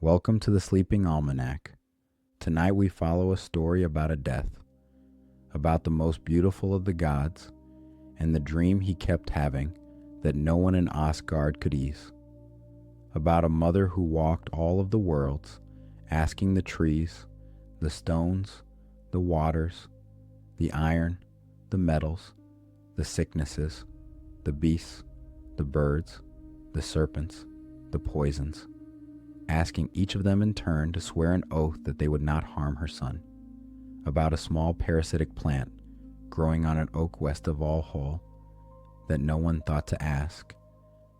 Welcome to the Sleeping Almanac. Tonight we follow a story about a death, about the most beautiful of the gods, and the dream he kept having that no one in Asgard could ease. About a mother who walked all of the worlds, asking the trees, the stones, the waters, the iron, the metals, the sicknesses, the beasts, the birds, the serpents, the poisons, asking each of them in turn to swear an oath that they would not harm her son. About a small parasitic plant growing on an oak west of Valhåll that no one thought to ask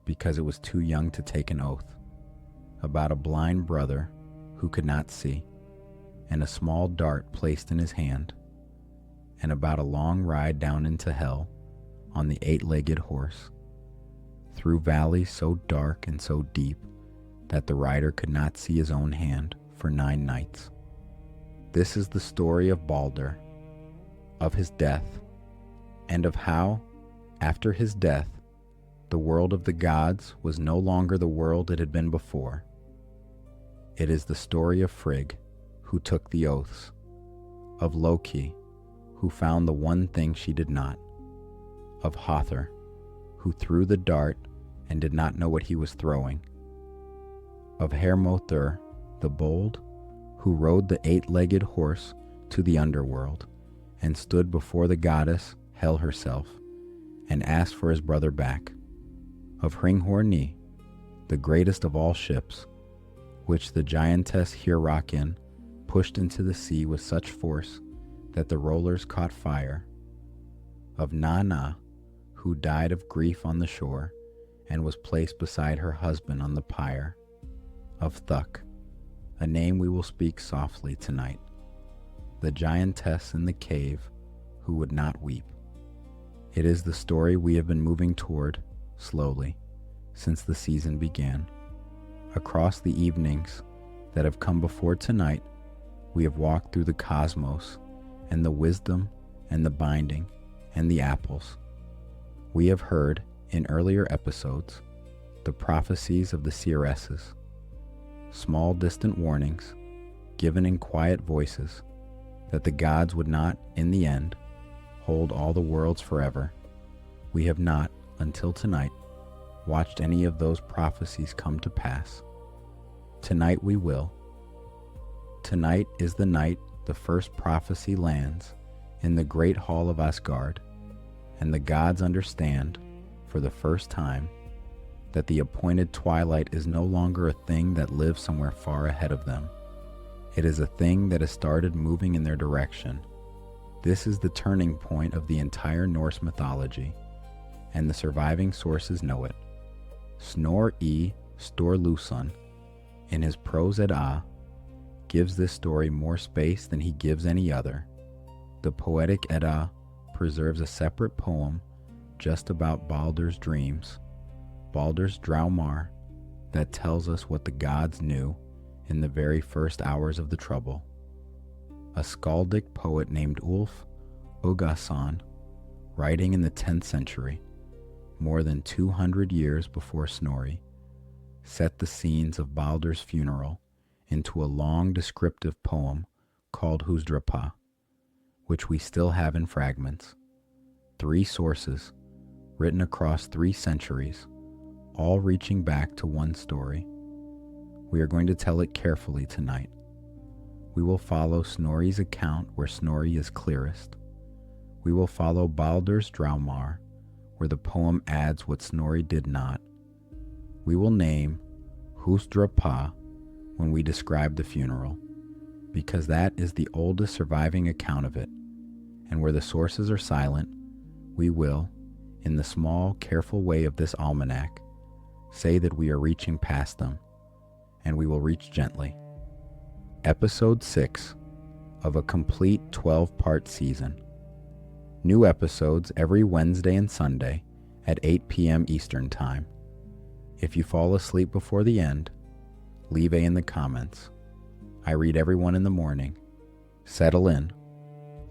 because it was too young to take an oath. About a blind brother who could not see, and a small dart placed in his hand, and about a long ride down into hell on the 8-legged horse, through valleys so dark and so deep that the rider could not see his own hand for 9 nights. This is the story of Baldr, of his death, and of how, after his death, the world of the gods was no longer the world it had been before. It is the story of Frigg, who took the oaths, of Loki, who found the one thing she did not, of Hermóðr, who threw the dart and did not know what he was throwing, of Hermóðr the bold, who rode the 8-legged horse to the underworld and stood before the goddess Hel herself and asked for his brother back, of Hermóðr, the greatest of all ships, which the giantess Hyrrokin pushed into the sea with such force that the rollers caught fire, of Nanna, who died of grief on the shore and was placed beside her husband on the pyre, of Thuk, a name we will speak softly tonight, the giantess in the cave who would not weep. It is the story we have been moving toward, slowly, since the season began. Across the evenings that have come before tonight, we have walked through the cosmos and the wisdom and the binding and the apples. We have heard, in earlier episodes, the prophecies of the Seeresses, small distant warnings given in quiet voices that the gods would not, in the end, hold all the worlds forever. We have not, until tonight, watched any of those prophecies come to pass. Tonight we will. Tonight is the night the first prophecy lands in the great hall of Asgard, and the gods understand, for the first time, that the appointed twilight is no longer a thing that lives somewhere far ahead of them. It is a thing that has started moving in their direction. This is the turning point of the entire Norse mythology, and the surviving sources know it. Snorri Sturluson, in his Prose Edda, gives this story more space than he gives any other. The poetic Edda preserves a separate poem just about Baldr's dreams, Baldr's Draumar, that tells us what the gods knew in the very first hours of the trouble. A skaldic poet named Ulf Uggason, writing in the 10th century, more than 200 years before Snorri, set the scenes of Baldr's funeral into a long descriptive poem called Húsdrapa, which we still have in fragments. 3 sources, written across 3 centuries, all reaching back to one story. We are going to tell it carefully tonight. We will follow Snorri's account where Snorri is clearest. We will follow Baldr's Draumar, where the poem adds what Snorri did not. We will name Húsdrapa when we describe the funeral, because that is the oldest surviving account of it, and where the sources are silent, we will, in the small, careful way of this almanac, say that we are reaching past them, and we will reach gently. Episode 6 of a complete 12-part season. New episodes every Wednesday and Sunday at 8 p.m. Eastern Time. If you fall asleep before the end, leave a in the comments. I read everyone in the morning. Settle in.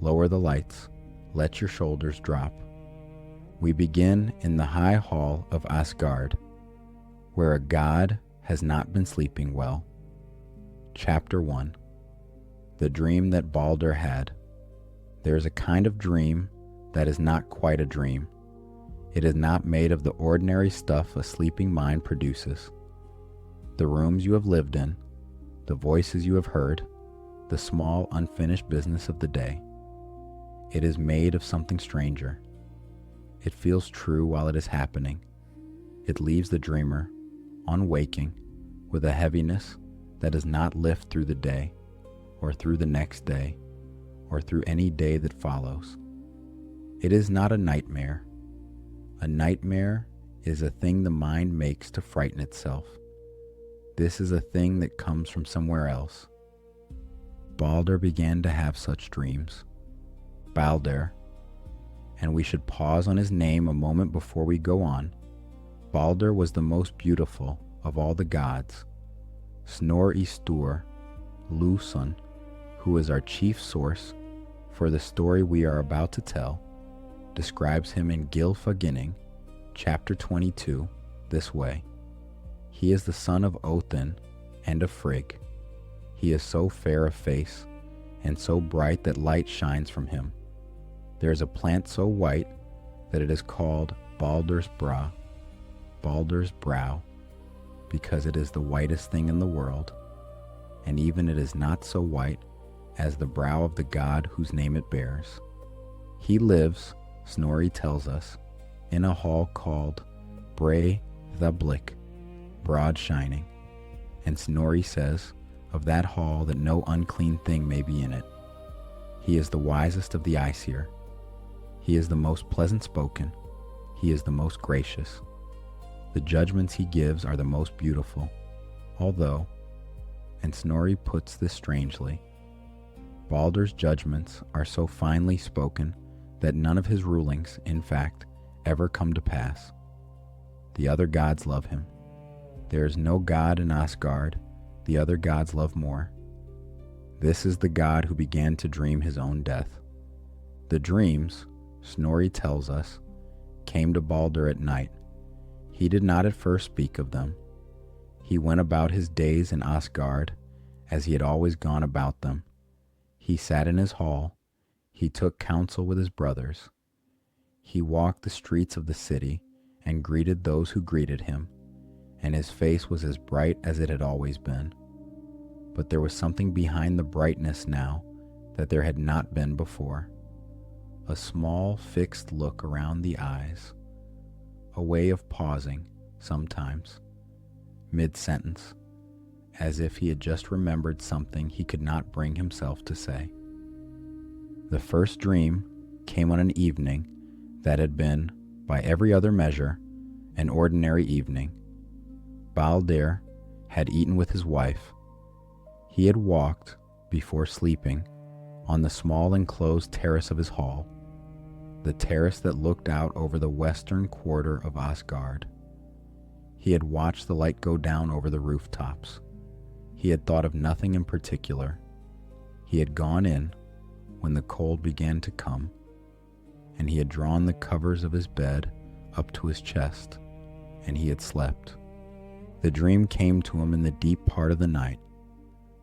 Lower the lights. Let your shoulders drop. We begin in the high hall of Asgard, where a god has not been sleeping well. Chapter 1. The Dream That Baldr Had. There is a kind of dream that is not quite a dream. It is not made of the ordinary stuff a sleeping mind produces. The rooms you have lived in, the voices you have heard, the small unfinished business of the day. It is made of something stranger. It feels true while it is happening. It leaves the dreamer, on waking, with a heaviness that does not lift through the day, or through the next day, or through any day that follows. It is not a nightmare. A nightmare is a thing the mind makes to frighten itself. This is a thing that comes from somewhere else. Baldr began to have such dreams. Baldr, and we should pause on his name a moment before we go on. Baldr was the most beautiful of all the gods. Snorri Sturluson, who is our chief source for the story we are about to tell, describes him in Gylfaginning, chapter 22, this way. He is the son of Óðinn and of Frigg. He is so fair of face and so bright that light shines from him. There is a plant so white that it is called Baldr's brow, because it is the whitest thing in the world, and even it is not so white as the brow of the god whose name it bears. He lives, Snorri tells us, in a hall called Breidablik, broad shining, and Snorri says of that hall that no unclean thing may be in it. He is the wisest of the Aesir. He is the most pleasant spoken. He is the most gracious. The judgments he gives are the most beautiful, although, and Snorri puts this strangely, Baldr's judgments are so finely spoken that none of his rulings, in fact, ever come to pass. The other gods love him. There is no god in Asgard the other gods love more. This is the god who began to dream his own death. The dreams, Snorri tells us, came to Baldr at night. He did not at first speak of them. He went about his days in Asgard as he had always gone about them. He sat in his hall. He took counsel with his brothers. He walked the streets of the city and greeted those who greeted him, and his face was as bright as it had always been. But there was something behind the brightness now that there had not been before. A small fixed look around the eyes, a way of pausing, sometimes, mid-sentence, as if he had just remembered something he could not bring himself to say. The first dream came on an evening that had been, by every other measure, an ordinary evening. Baldr had eaten with his wife. He had walked, before sleeping, on the small enclosed terrace of his hall, the terrace that looked out over the western quarter of Asgard. He had watched the light go down over the rooftops. He had thought of nothing in particular. He had gone in when the cold began to come, and he had drawn the covers of his bed up to his chest, and he had slept. The dream came to him in the deep part of the night.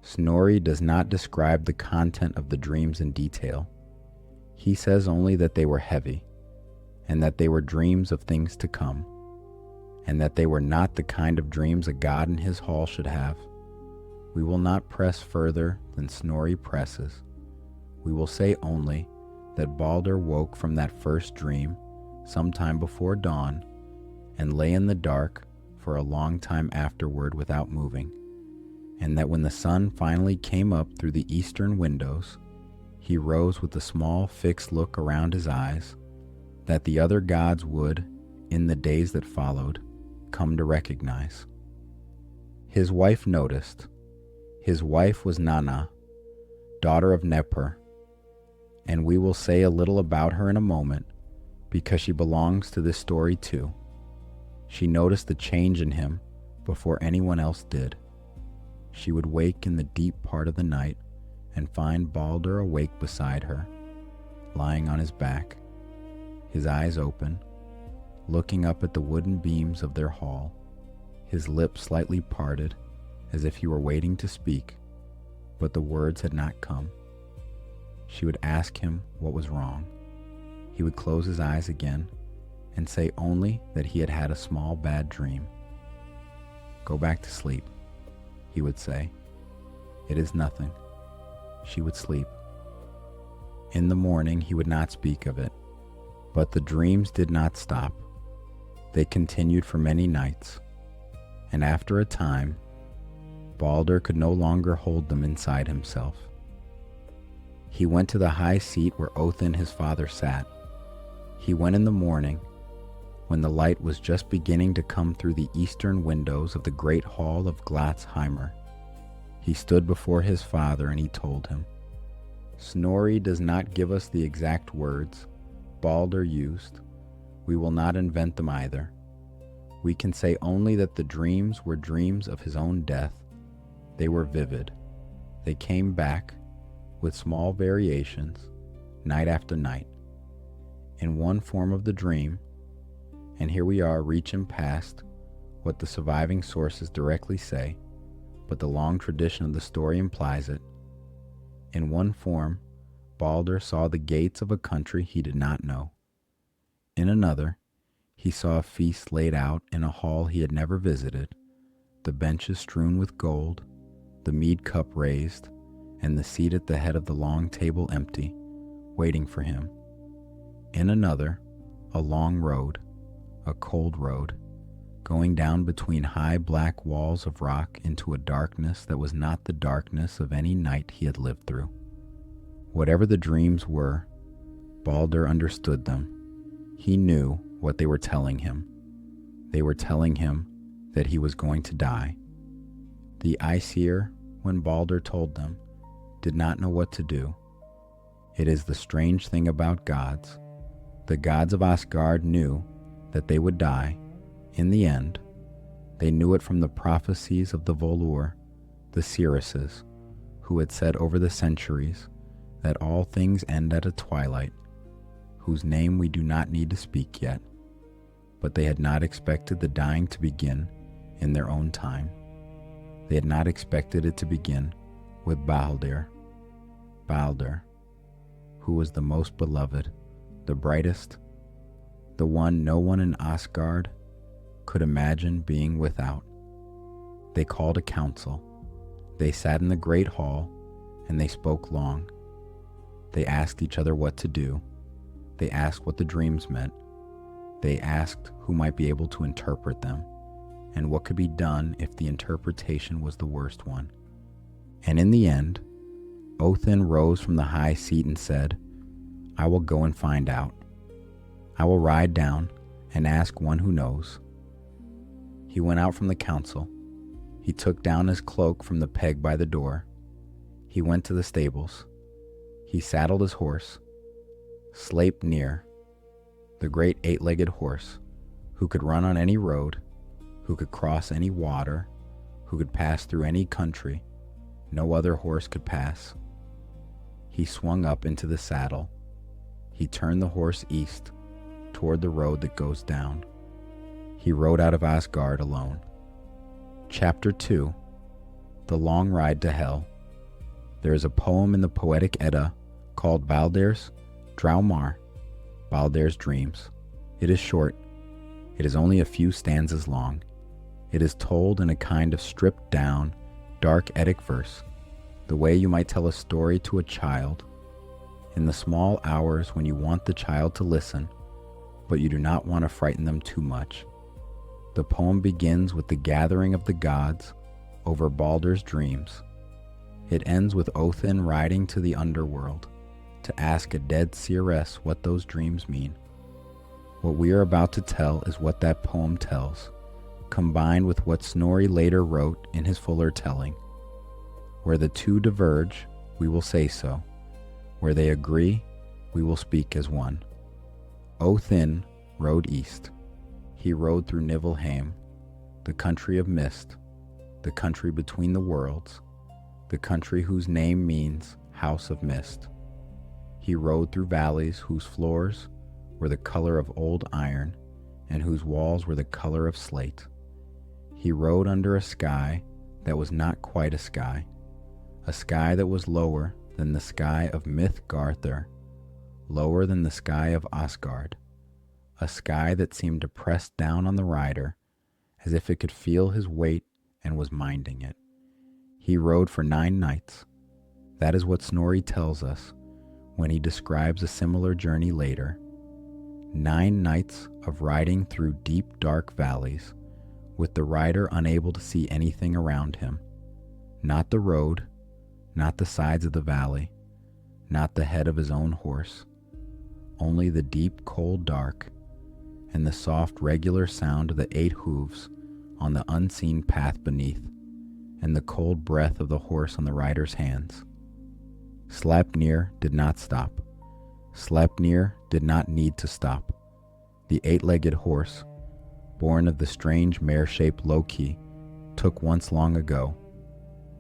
Snorri does not describe the content of the dreams in detail. He says only that they were heavy, and that they were dreams of things to come, and that they were not the kind of dreams a god in his hall should have. We will not press further than Snorri presses. We will say only that Baldr woke from that first dream sometime before dawn, and lay in the dark for a long time afterward without moving, and that when the sun finally came up through the eastern windows, he rose with a small fixed look around his eyes that the other gods would, in the days that followed, come to recognize. His wife noticed. His wife was Nanna, daughter of Nepr, and we will say a little about her in a moment because she belongs to this story too. She noticed the change in him before anyone else did. She would wake in the deep part of the night and find Baldr awake beside her, lying on his back, his eyes open, looking up at the wooden beams of their hall, his lips slightly parted as if he were waiting to speak, but the words had not come. She would ask him what was wrong. He would close his eyes again and say only that he had had a small bad dream. "Go back to sleep," he would say. "It is nothing." She would sleep. In the morning he would not speak of it, but the dreams did not stop. They continued for many nights, and after a time, Baldr could no longer hold them inside himself. He went to the high seat where Óðinn his father sat. He went in the morning, when the light was just beginning to come through the eastern windows of the great hall of Glatzheimer. He stood before his father and he told him, "Snorri does not give us the exact words Baldr used. We will not invent them either. We can say only that the dreams were dreams of his own death. They were vivid. They came back, with small variations, night after night. In one form of the dream, and here we are reaching past what the surviving sources directly say, but the long tradition of the story implies it. In one form, Baldr saw the gates of a country he did not know. In another, he saw a feast laid out in a hall he had never visited, the benches strewn with gold, the mead cup raised, and the seat at the head of the long table empty, waiting for him. In another, a long road, a cold road, going down between high black walls of rock into a darkness that was not the darkness of any night he had lived through. Whatever the dreams were, Baldr understood them. He knew what they were telling him. They were telling him that he was going to die. The Aesir, when Baldr told them, did not know what to do. It is the strange thing about gods. The gods of Asgard knew that they would die. In the end, they knew it from the prophecies of the Valhŭll, the Seeresses, who had said over the centuries that all things end at a twilight, whose name we do not need to speak yet, but they had not expected the dying to begin in their own time. They had not expected it to begin with Baldr, who was the most beloved, the brightest, the one no one in Asgard could imagine being without. They called a council. They sat in the great hall, and they spoke long. They asked each other what to do. They asked what the dreams meant. They asked who might be able to interpret them, and what could be done if the interpretation was the worst one. And in the end, Óðinn rose from the high seat and said, "I will go and find out. I will ride down and ask one who knows." He went out from the council. He took down his cloak from the peg by the door. He went to the stables. He saddled his horse. Sleipnir, the great eight-legged horse, who could run on any road, who could cross any water, who could pass through any country no other horse could pass. He swung up into the saddle. He turned the horse east, toward the road that goes down. He rode out of Asgard alone. Chapter 2. The Long Ride to Hell. There is a poem in the Poetic Edda called Baldr's Draumar, Baldr's Dreams. It is short. It is only a few stanzas long. It is told in a kind of stripped down, dark Eddic verse, the way you might tell a story to a child, in the small hours when you want the child to listen, but you do not want to frighten them too much. The poem begins with the gathering of the gods over Baldr's dreams. It ends with Óðinn riding to the underworld to ask a dead Seeress what those dreams mean. What we are about to tell is what that poem tells, combined with what Snorri later wrote in his fuller telling. Where the two diverge, we will say so. Where they agree, we will speak as one. Óðinn rode east. He rode through Niflheim, the country of mist, the country between the worlds, the country whose name means house of mist. He rode through valleys whose floors were the color of old iron and whose walls were the color of slate. He rode under a sky that was not quite a a sky that was lower than the sky of Midgardr, lower than the sky of Asgard, a sky that seemed to press down on the rider as if it could feel his weight and was minding it. He rode for 9 nights. That is what Snorri tells us when he describes a similar journey later. 9 nights of riding through deep, dark valleys, with the rider unable to see anything around him. Not the road, not the sides of the valley, not the head of his own horse. Only the deep, cold dark, and the soft, regular sound of the 8 hooves on the unseen path beneath, and the cold breath of the horse on the rider's hands. Sleipnir did not stop. Sleipnir did not need to stop. The 8-legged horse, born of the strange mare-shaped Loki, took once long ago,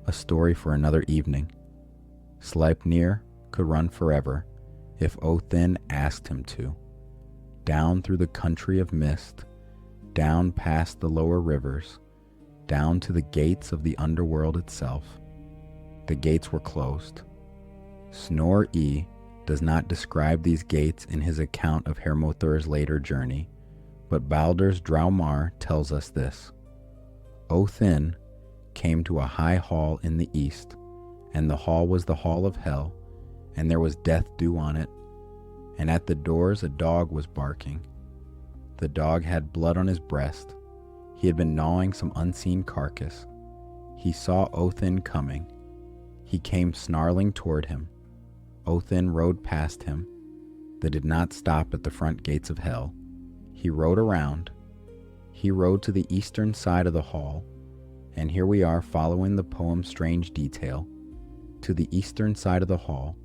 a story for another evening. Sleipnir could run forever if Óðinn asked him to. Down through the country of mist, down past the lower rivers, down to the gates of the underworld itself. The gates were closed. Snorri does not describe these gates in his account of Hermóðr's later journey, but Baldr's Draumar tells us this. Óðinn came to a high hall in the east, and the hall was the hall of hell, and there was death dew on it, and at the doors a dog was barking. The dog had blood on his breast. He had been gnawing some unseen carcass. He saw Óðinn coming. He came snarling toward him. Óðinn rode past him. They did not stop at the front gates of hell. He rode around. He rode to the eastern side of the hall, and here we are following the poem's strange detail, to the eastern side of the hall,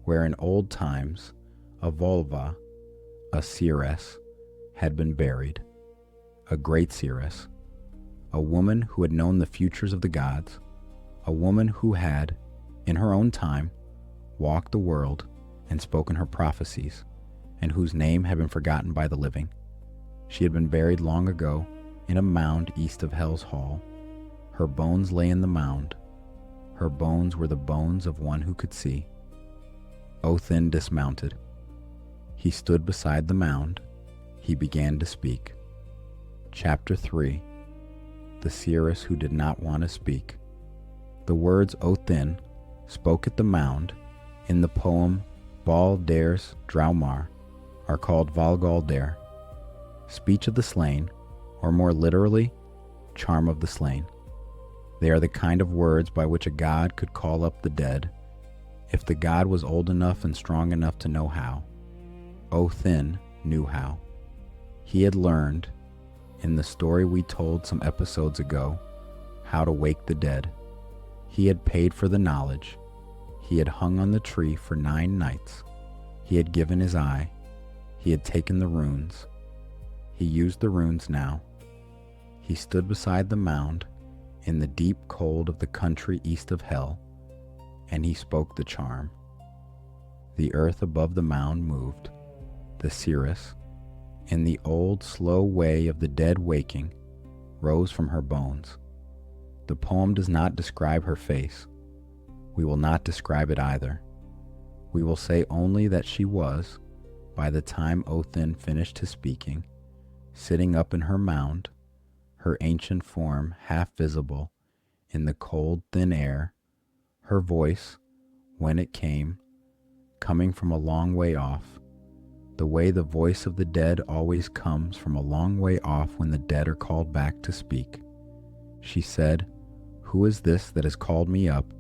where in old times a Völva, a Seeress, had been buried, a great Seeress, a woman who had known the futures of the gods, a woman who had, in her own time, walked the world and spoken her prophecies, and whose name had been forgotten by the living. She had been buried long ago in a mound east of Hell's Hall. Her bones lay in the mound. Her bones were the bones of one who could see. Óðinn dismounted. He stood beside the mound. He began to speak. Chapter 3. The Seeress who did not want to speak. The words Óðinn spoke at the mound in the poem Baldr's Draumar are called Valhåll, speech of the slain, or more literally, charm of the slain. They are the kind of words by which a god could call up the dead, if the god was old enough and strong enough to know how. Óðinn knew how. He had learned, in the story we told some episodes ago, how to wake the dead. He had paid for the knowledge. He had hung on the tree for 9 nights. He had given his eye. He had taken the runes. He used the runes now. He stood beside the mound in the deep cold of the country east of hell, and he spoke the charm. The earth above the mound moved. The Seeress, in the old slow way of the dead waking, rose from her bones. The poem does not describe her face. We will not describe it either. We will say only that she was, by the time Óðinn finished his speaking, sitting up in her mound, her ancient form half visible in the cold, thin air, her voice, when it came, coming from a long way off, the way the voice of the dead always comes from a long way off when the dead are called back to speak. She said, "Who is this that has called me up?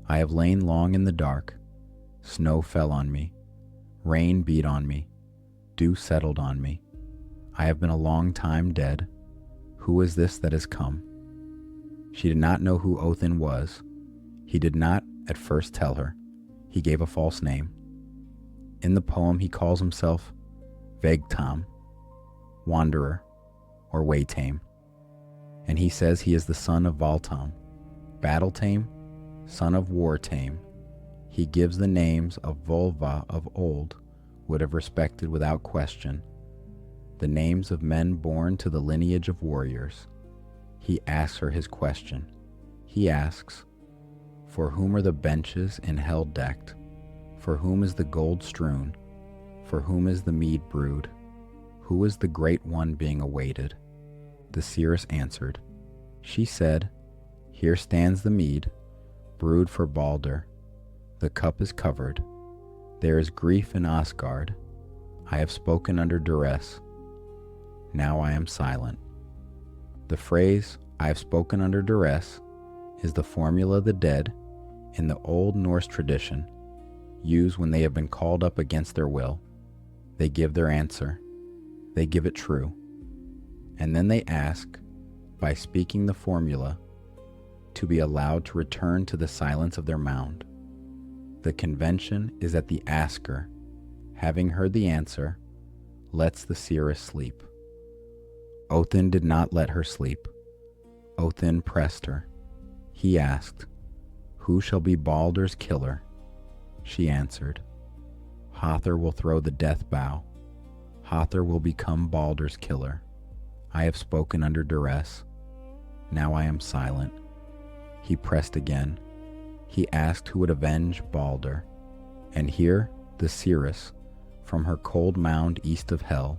I have lain long in the dark. Snow fell on me. Rain beat on me. Dew settled on me. I have been a long time dead. Who is this that has come?" She did not know who Óðinn was. He did not at first tell her. He gave a false name. In the poem he calls himself Vegtam, wanderer, or way tame. And he says he is the son of Valtam, battle tame, son of war tame. He gives the names of Völva of old would have respected without question, the names of men born to the lineage of warriors. He asks her his question. He asks, For whom are the benches in hell decked? For whom is the gold strewn? For whom is the mead brewed? Who is the great one being awaited? The seeress answered. She said, Here stands the mead, brewed for Baldr. The cup is covered. There is grief in Asgard. I have spoken under duress. Now I am silent. The phrase, I have spoken under duress, is the formula the dead, in the old Norse tradition, use when they have been called up against their will. They give their answer. They give it true. And then they ask, by speaking the formula, to be allowed to return to the silence of their mound. The convention is that the asker, having heard the answer, lets the seeress sleep. Odin did not let her sleep. Odin pressed her. He asked, Who shall be Baldr's killer? She answered, Höthr will throw the death bow. Höthr will become Baldr's killer. I have spoken under duress. Now I am silent. He pressed again. He asked who would avenge Baldr. And here the seeress, from her cold mound east of hell,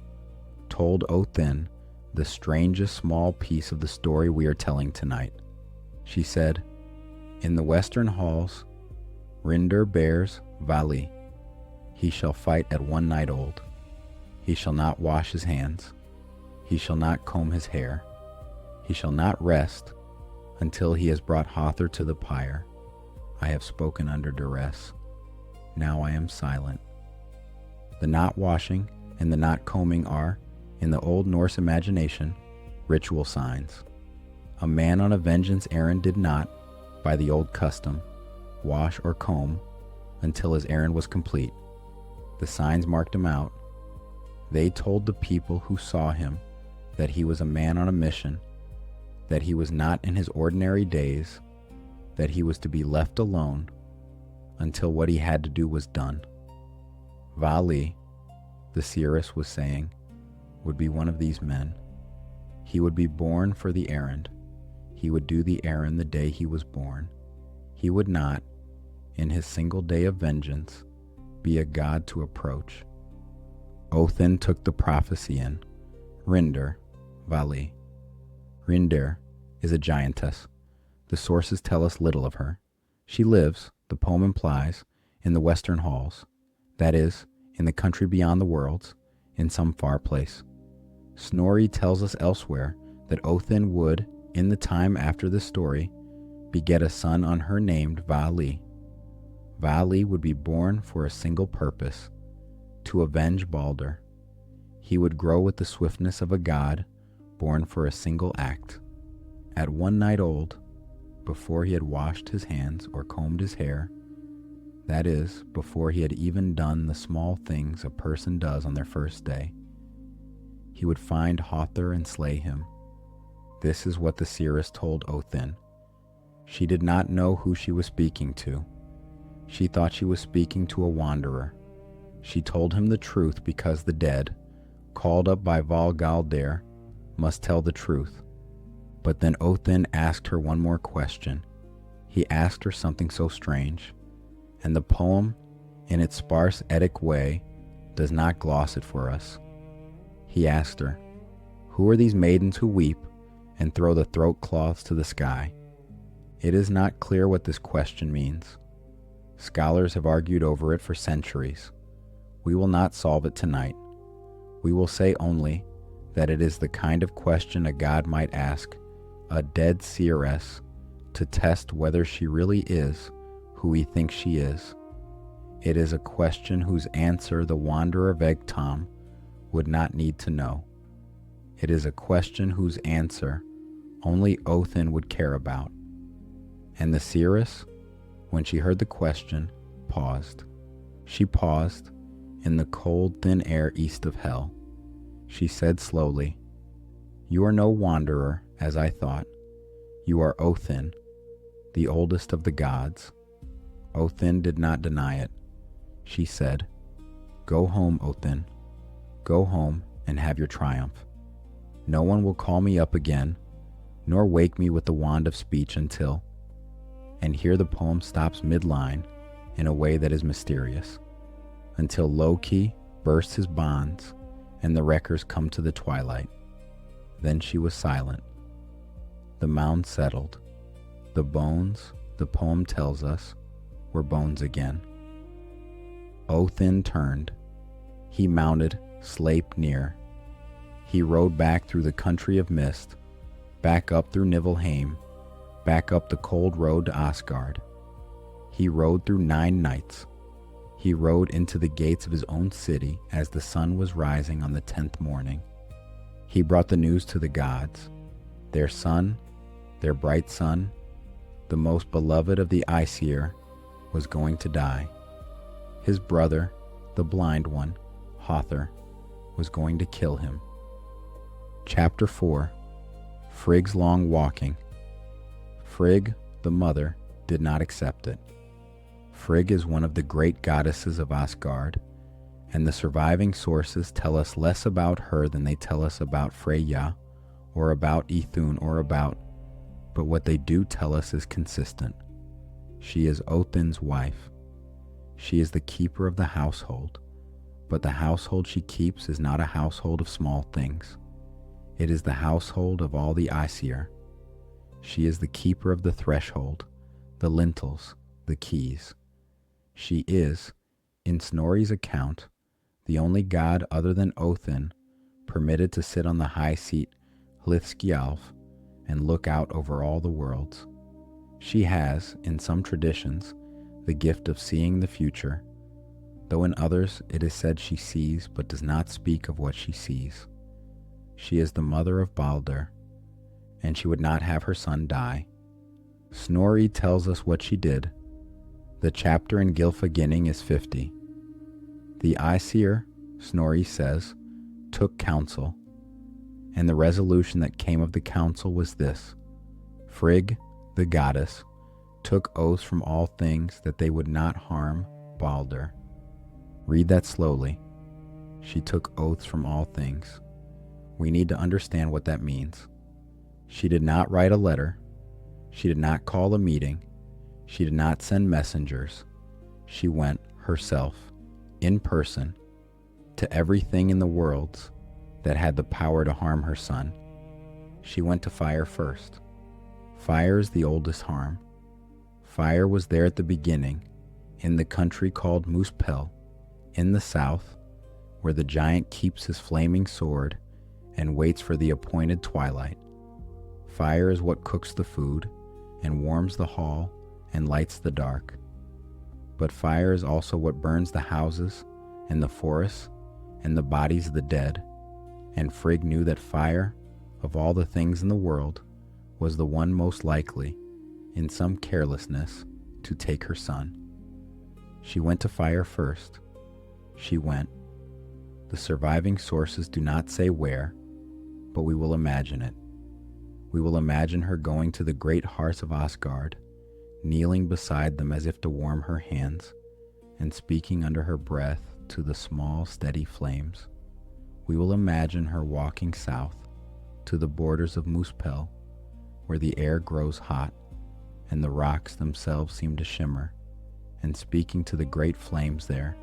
told Odin the strangest small piece of the story we are telling tonight. She said, In the western halls, Rindr bears Valhåll. He shall fight at one night old. He shall not wash his hands. He shall not comb his hair. He shall not rest until he has brought Höthr to the pyre. I have spoken under duress. Now I am silent. The not washing and the not combing are, in the old Norse imagination, ritual signs. A man on a vengeance errand did not, by the old custom, wash or comb until his errand was complete. The signs marked him out. They told the people who saw him that he was a man on a mission, that he was not in his ordinary days, that he was to be left alone until what he had to do was done. Valhåll, the seeress was saying, would be one of these men. He would be born for the errand. He would do the errand the day he was born. He would not, in his single day of vengeance, be a god to approach. Odin took the prophecy in. Rindr, Valhåll. Rindr is a giantess. The sources tell us little of her. She lives, the poem implies, in the western halls, that is, in the country beyond the worlds, in some far place. Snorri tells us elsewhere that Odin would, in the time after this story, beget a son on her named Valhåll. Valhåll would be born for a single purpose, to avenge Baldr. He would grow with the swiftness of a god, born for a single act. At one night old, before he had washed his hands or combed his hair, that is, before he had even done the small things a person does on their first day, he would find Höthr and slay him. This is what the seeress told Odin. She did not know who she was speaking to. She thought she was speaking to a wanderer. She told him the truth because the dead, called up by Valhåll, must tell the truth. But then Odin asked her one more question. He asked her something so strange, and the poem, in its sparse Eddic way, does not gloss it for us. He asked her, Who are these maidens who weep and throw the throat cloths to the sky? It is not clear what this question means. Scholars have argued over it for centuries. We will not solve it tonight. We will say only that it is the kind of question a god might ask a dead seeress to test whether she really is who he thinks she is. It is a question whose answer the wanderer Vegtam would not need to know. It is a question whose answer only Odin would care about. And the seeress, when she heard the question, paused. She paused in the cold, thin air east of hell. She said slowly, You are no wanderer, as I thought. You are Odin, the oldest of the gods. Odin did not deny it. She said, Go home, Odin. Go home and have your triumph. No one will call me up again, nor wake me with the wand of speech until. and here the poem stops midline in a way that is mysterious, until Loki bursts his bonds and the wreckers come to the twilight. Then she was silent. The mound settled. The bones, the poem tells us, were bones again. Óðinn turned. He mounted Sleipnir. He rode back through the country of mist, back up through Niflheim, back up the cold road to Asgard. He rode through 9 nights. He rode into the gates of his own city as the sun was rising on the 10th morning. He brought the news to the gods. Their son, their bright son, the most beloved of the Aesir, was going to die. His brother, the blind one, Höthr, was going to kill him. Chapter 4. Frigg's Long Walking. Frigg, the mother, did not accept it. Frigg is one of the great goddesses of Asgard, and the surviving sources tell us less about her than they tell us about Freyja, or about Ithun, but what they do tell us is consistent. She is Óðinn's wife. She is the keeper of the household, but the household she keeps is not a household of small things. It is the household of all the Aesir. She is the keeper of the threshold, the lintels, the keys. She is, in Snorri's account, the only god other than Óðinn permitted to sit on the high seat Hlithskjalf and look out over all the worlds. She has, in some traditions, the gift of seeing the future, though in others it is said she sees but does not speak of what she sees. She is the mother of Baldr, and she would not have her son die. Snorri tells us what she did. The chapter in Gylfaginning is 50. The Aesir, Snorri says, took counsel, and the resolution that came of the council was this: Frigg, the goddess, took oaths from all things that they would not harm Baldr. Read that slowly. She took oaths from all things. We need to understand what that means. She did not write a letter. She did not call a meeting. She did not send messengers. She went herself, in person, to everything in the worlds that had the power to harm her son. She went to fire first. Fire is the oldest harm. Fire was there at the beginning, in the country called Muspell, in the south, where the giant keeps his flaming sword and waits for the appointed twilight. Fire is what cooks the food and warms the hall and lights the dark. But fire is also what burns the houses and the forests and the bodies of the dead. And Frigg knew that fire, of all the things in the world, was the one most likely, in some carelessness, to take her son. She went to fire first. She went. The surviving sources do not say where, but we will imagine it. We will imagine her going to the great hearths of Asgard, kneeling beside them as if to warm her hands, and speaking under her breath to the small, steady flames. We will imagine her walking south to the borders of Muspell, where the air grows hot and the rocks themselves seem to shimmer, and speaking to the great flames there,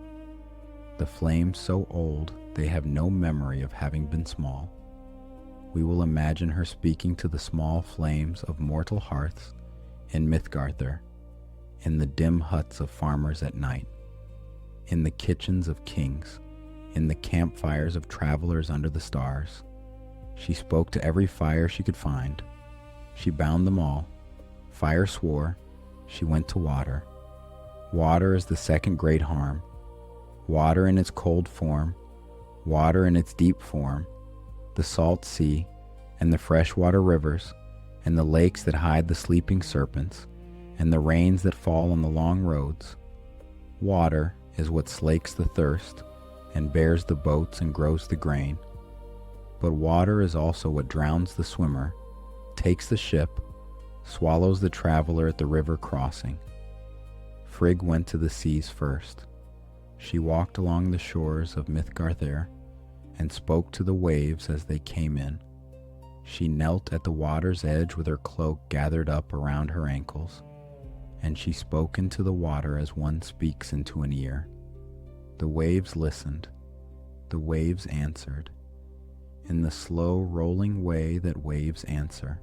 the flames so old they have no memory of having been small. We will imagine her speaking to the small flames of mortal hearths in Midgardr, in the dim huts of farmers at night, in the kitchens of kings, in the campfires of travelers under the stars. She spoke to every fire she could find. She bound them all. Fire swore. She went to water. Water is the second great harm. Water in its cold form, water in its deep form, the salt sea, and the freshwater rivers, and the lakes that hide the sleeping serpents, and the rains that fall on the long roads. Water is what slakes the thirst, and bears the boats and grows the grain. But water is also what drowns the swimmer, takes the ship, swallows the traveler at the river crossing. Frigg went to the seas first. She walked along the shores of Midgardr and spoke to the waves as they came in. She knelt at the water's edge with her cloak gathered up around her ankles, and she spoke into the water as one speaks into an ear. The waves listened, the waves answered, in the slow rolling way that waves answer.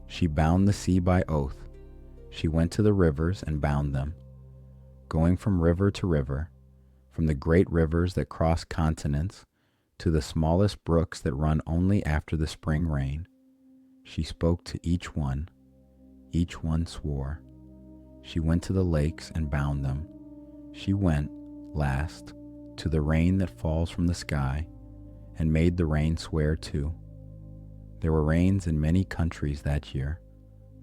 She bound the sea by oath. She went to the rivers and bound them, going from river to river, from the great rivers that cross continents to the smallest brooks that run only after the spring rain. She spoke to each one swore. She went to the lakes and bound them. She went, last, to the rain that falls from the sky, and made the rain swear too. There were rains in many countries that year.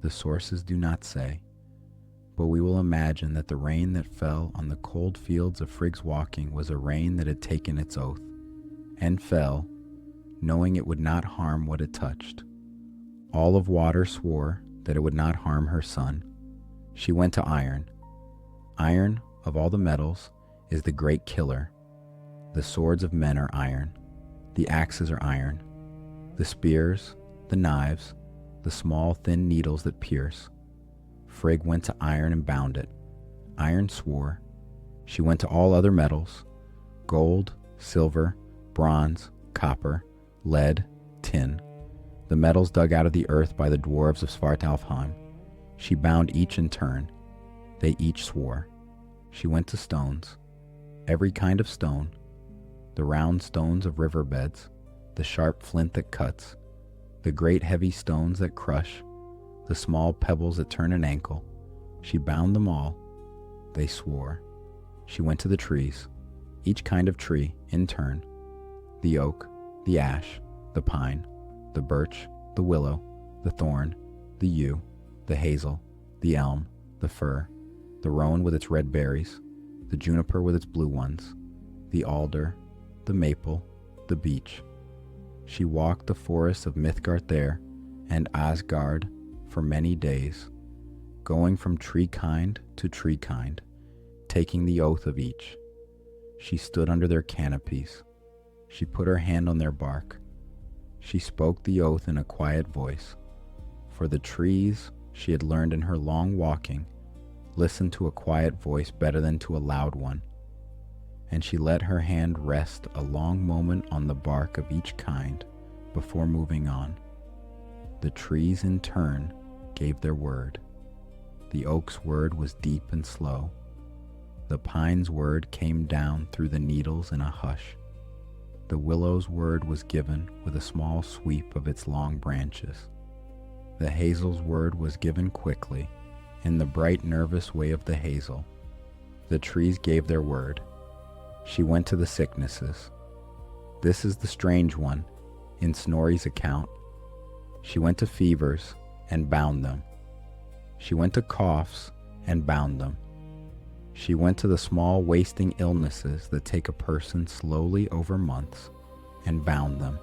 The sources do not say, but we will imagine that the rain that fell on the cold fields of Frigg's walking was a rain that had taken its oath, and fell, knowing it would not harm what it touched. All of water swore that it would not harm her son. She went to iron. Iron, of all the metals, is the great killer. The swords of men are iron. The axes are iron. The spears, the knives, the small thin needles that pierce. Frigg went to iron and bound it. Iron swore. She went to all other metals, gold, silver, bronze, copper, lead, tin, the metals dug out of the earth by the dwarves of Svartalfheim. She bound each in turn. They each swore. She went to stones, every kind of stone, the round stones of riverbeds, the sharp flint that cuts, the great heavy stones that crush, the small pebbles that turn an ankle. She bound them all. They swore. She went to the trees, each kind of tree in turn, the oak, the ash, the pine, the birch, the willow, the thorn, the yew, the hazel, the elm, the fir, the rowan with its red berries, the juniper with its blue ones, the alder, the maple, the beech. She walked the forests of Midgard and Asgard for many days, going from tree kind to tree kind, taking the oath of each. She stood under their canopies. She put her hand on their bark. She spoke the oath in a quiet voice. For the trees, she had learned in her long walking, listened to a quiet voice better than to a loud one. And she let her hand rest a long moment on the bark of each kind before moving on. The trees in turn gave their word. The oak's word was deep and slow. The pine's word came down through the needles in a hush. The willow's word was given with a small sweep of its long branches. The hazel's word was given quickly, in the bright nervous way of the hazel. The trees gave their word. She went to the sicknesses. This is the strange one in Snorri's account. She went to fevers and bound them. She went to coughs and bound them. She went to the small wasting illnesses that take a person slowly over months and bound them.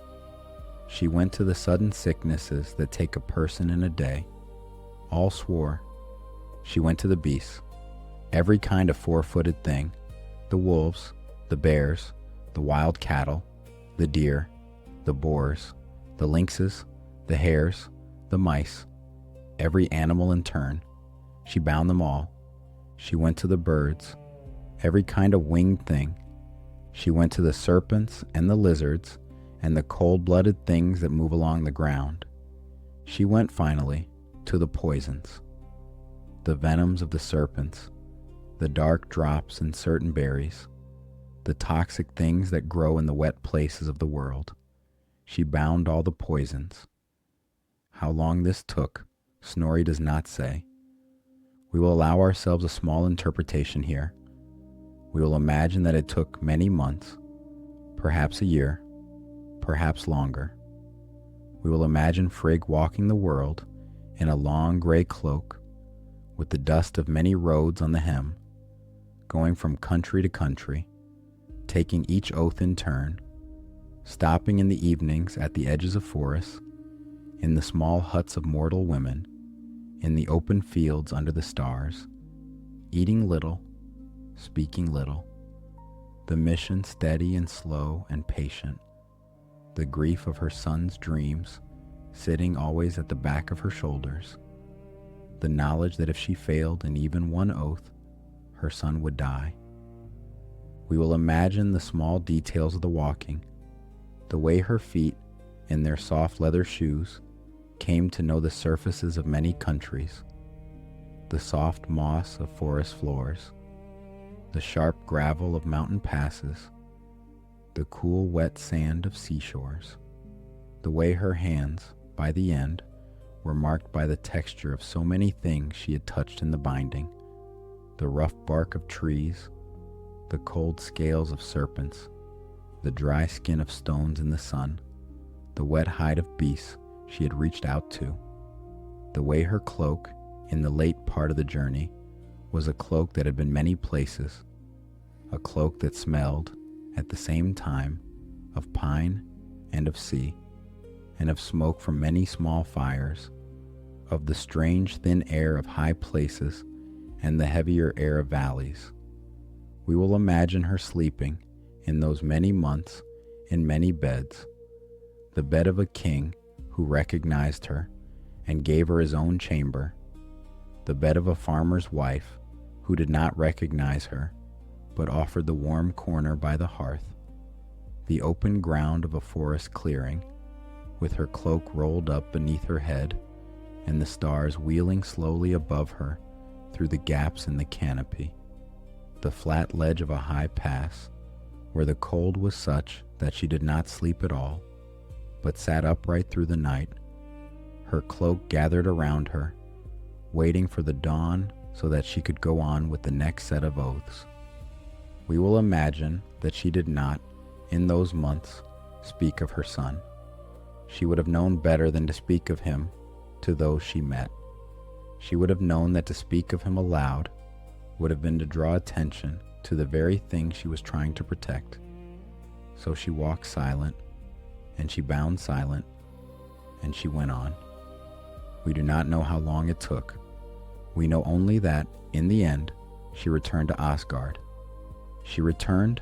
She went to the sudden sicknesses that take a person in a day. All swore. She went to the beasts, every kind of four-footed thing, the wolves, the bears, the wild cattle, the deer, the boars, the lynxes, the hares, the mice, every animal in turn. She bound them all. She went to the birds, every kind of winged thing. She went to the serpents and the lizards and the cold-blooded things that move along the ground. She went finally to the poisons, the venoms of the serpents, the dark drops in certain berries, the toxic things that grow in the wet places of the world. She bound all the poisons. How long this took, Snorri does not say. We will allow ourselves a small interpretation here. We will imagine that it took many months, perhaps a year, perhaps longer. We will imagine Frigg walking the world in a long gray cloak, with the dust of many roads on the hem, going from country to country, taking each oath in turn, stopping in the evenings at the edges of forests, in the small huts of mortal women, in the open fields under the stars, eating little, speaking little, the mission steady and slow and patient, the grief of her son's dreams sitting always at the back of her shoulders, the knowledge that if she failed in even one oath, her son would die. We will imagine the small details of the walking, the way her feet, in their soft leather shoes, came to know the surfaces of many countries, the soft moss of forest floors, the sharp gravel of mountain passes, the cool wet sand of seashores, the way her hands, by the end, were marked by the texture of so many things she had touched in the binding, the rough bark of trees, the cold scales of serpents, the dry skin of stones in the sun, the wet hide of beasts she had reached out to, the way her cloak, in the late part of the journey, was a cloak that had been many places, a cloak that smelled, at the same time, of pine and of sea, and of smoke from many small fires, of the strange thin air of high places and the heavier air of valleys. We will imagine her sleeping, in those many months, in many beds, the bed of a king who recognized her and gave her his own chamber, the bed of a farmer's wife who did not recognize her, but offered the warm corner by the hearth, the open ground of a forest clearing, with her cloak rolled up beneath her head, and the stars wheeling slowly above her through the gaps in the canopy, the flat ledge of a high pass, where the cold was such that she did not sleep at all, but sat upright through the night, her cloak gathered around her, waiting for the dawn so that she could go on with the next set of oaths. We will imagine that she did not, in those months, speak of her son. She would have known better than to speak of him to those she met. She would have known that to speak of him aloud would have been to draw attention to the very thing she was trying to protect. So she walked silent, and she bound silent, and she went on. We do not know how long it took. We know only that, in the end, she returned to Asgard. She returned,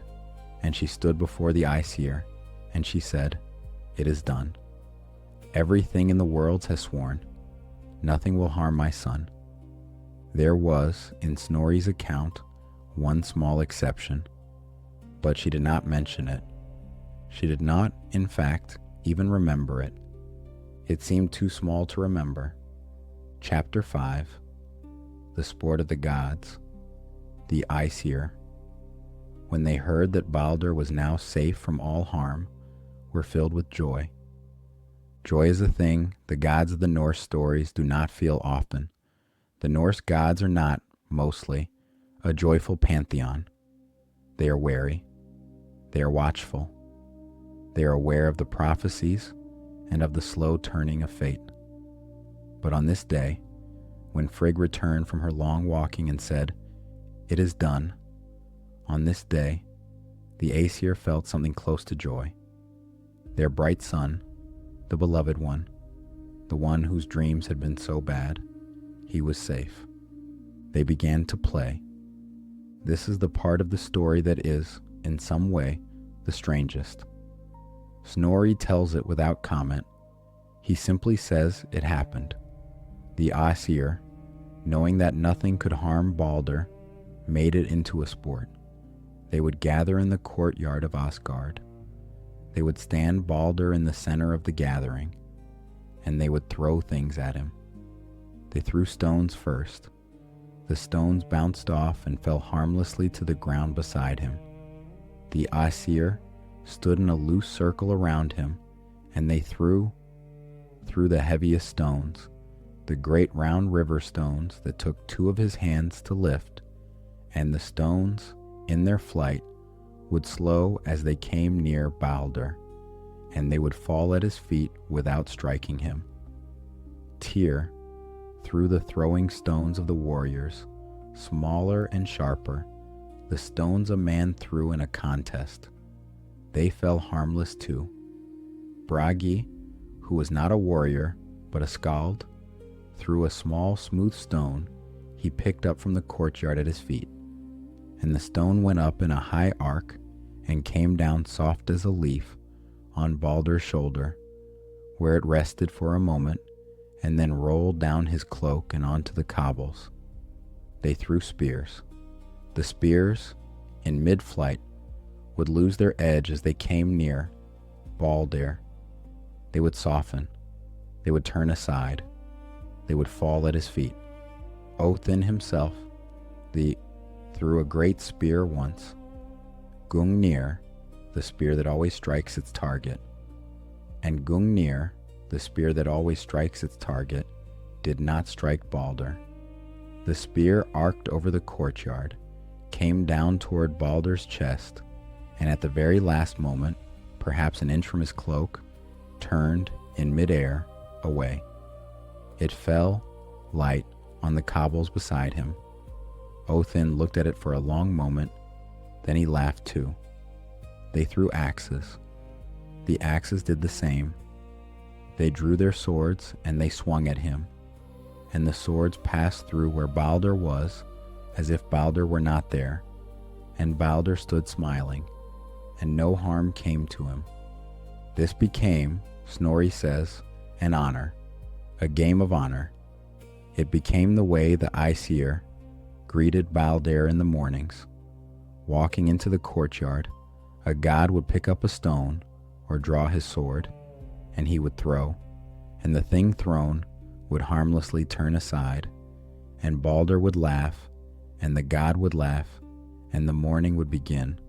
and she stood before the Aesir, and she said, "It is done. Everything in the worlds has sworn. Nothing will harm my son." There was, in Snorri's account, one small exception, but she did not mention it. She did not, in fact, even remember it. It seemed too small to remember. Chapter 5. The Sport of the Gods. The Aesir, when they heard that Baldr was now safe from all harm, were filled with joy. Joy is a thing the gods of the Norse stories do not feel often. The Norse gods are not, mostly, a joyful pantheon. They are wary. They are watchful. They are aware of the prophecies and of the slow turning of fate. But on this day, when Frigg returned from her long walking and said, "It is done," on this day, the Aesir felt something close to joy. Their bright son, the beloved one, the one whose dreams had been so bad, he was safe. They began to play. This is the part of the story that is, in some way, the strangest. Snorri tells it without comment. He simply says it happened. The Aesir, knowing that nothing could harm Baldr, made it into a sport. They would gather in the courtyard of Asgard. They would stand Baldr in the center of the gathering, and they would throw things at him. They threw stones first. The stones bounced off and fell harmlessly to the ground beside him. The Aesir stood in a loose circle around him, and they threw the heaviest stones, the great round river stones that took 2 of his hands to lift, and the stones, in their flight, would slow as they came near Baldr, and they would fall at his feet without striking him. Tyr threw the throwing stones of the warriors, smaller and sharper, the stones a man threw in a contest. They fell harmless too. Bragi, who was not a warrior, but a skald, threw a small smooth stone he picked up from the courtyard at his feet, and the stone went up in a high arc and came down soft as a leaf on Baldr's shoulder, where it rested for a moment, and then rolled down his cloak and onto the cobbles. They threw spears. The spears, in mid-flight, would lose their edge as they came near Baldr. They would soften. They would turn aside. They would fall at his feet. Óðinn himself threw a great spear once. Gungnir, the spear that always strikes its target. And Gungnir, the spear that always strikes its target, did not strike Baldr. The spear arced over the courtyard, came down toward Baldr's chest, and at the very last moment, perhaps an inch from his cloak, turned in midair away. It fell, light, on the cobbles beside him. Óðinn looked at it for a long moment, then he laughed too. They threw axes. The axes did the same. They drew their swords and they swung at him, and the swords passed through where Baldr was, as if Baldr were not there, and Baldr stood smiling, and no harm came to him. This became, Snorri says, an honor, a game of honor. It became the way the Aesir greeted Baldr in the mornings. Walking into the courtyard, a god would pick up a stone or draw his sword, and he would throw, and the thing thrown would harmlessly turn aside, and Baldr would laugh, and the god would laugh, and the morning would begin.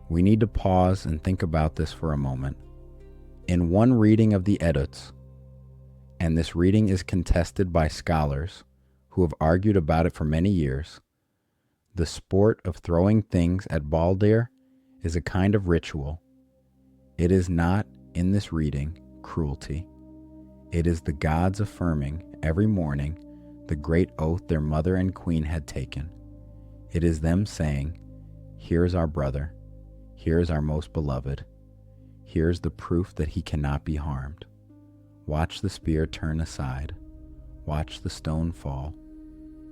We need to pause and think about this for a moment. In one reading of the Eddas, and this reading is contested by scholars who have argued about it for many years, the sport of throwing things at Baldr is a kind of ritual. It is not, in this reading, cruelty. It is the gods affirming, every morning, the great oath their mother and queen had taken. It is them saying, "Here is our brother. Here is our most beloved. Here is the proof that he cannot be harmed. Watch the spear turn aside. Watch the stone fall."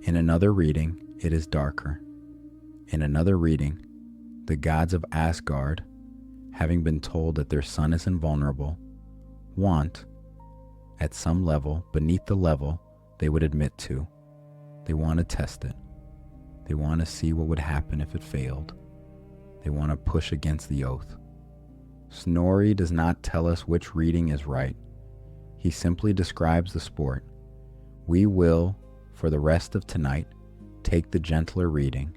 In another reading, it is darker. In another reading, the gods of Asgard, having been told that their son is invulnerable, want, at some level beneath the level they would admit to, they want to test it. They want to see what would happen if it failed. They want to push against the oath. Snorri does not tell us which reading is right. He simply describes the sport. We will, for the rest of tonight, take the gentler reading.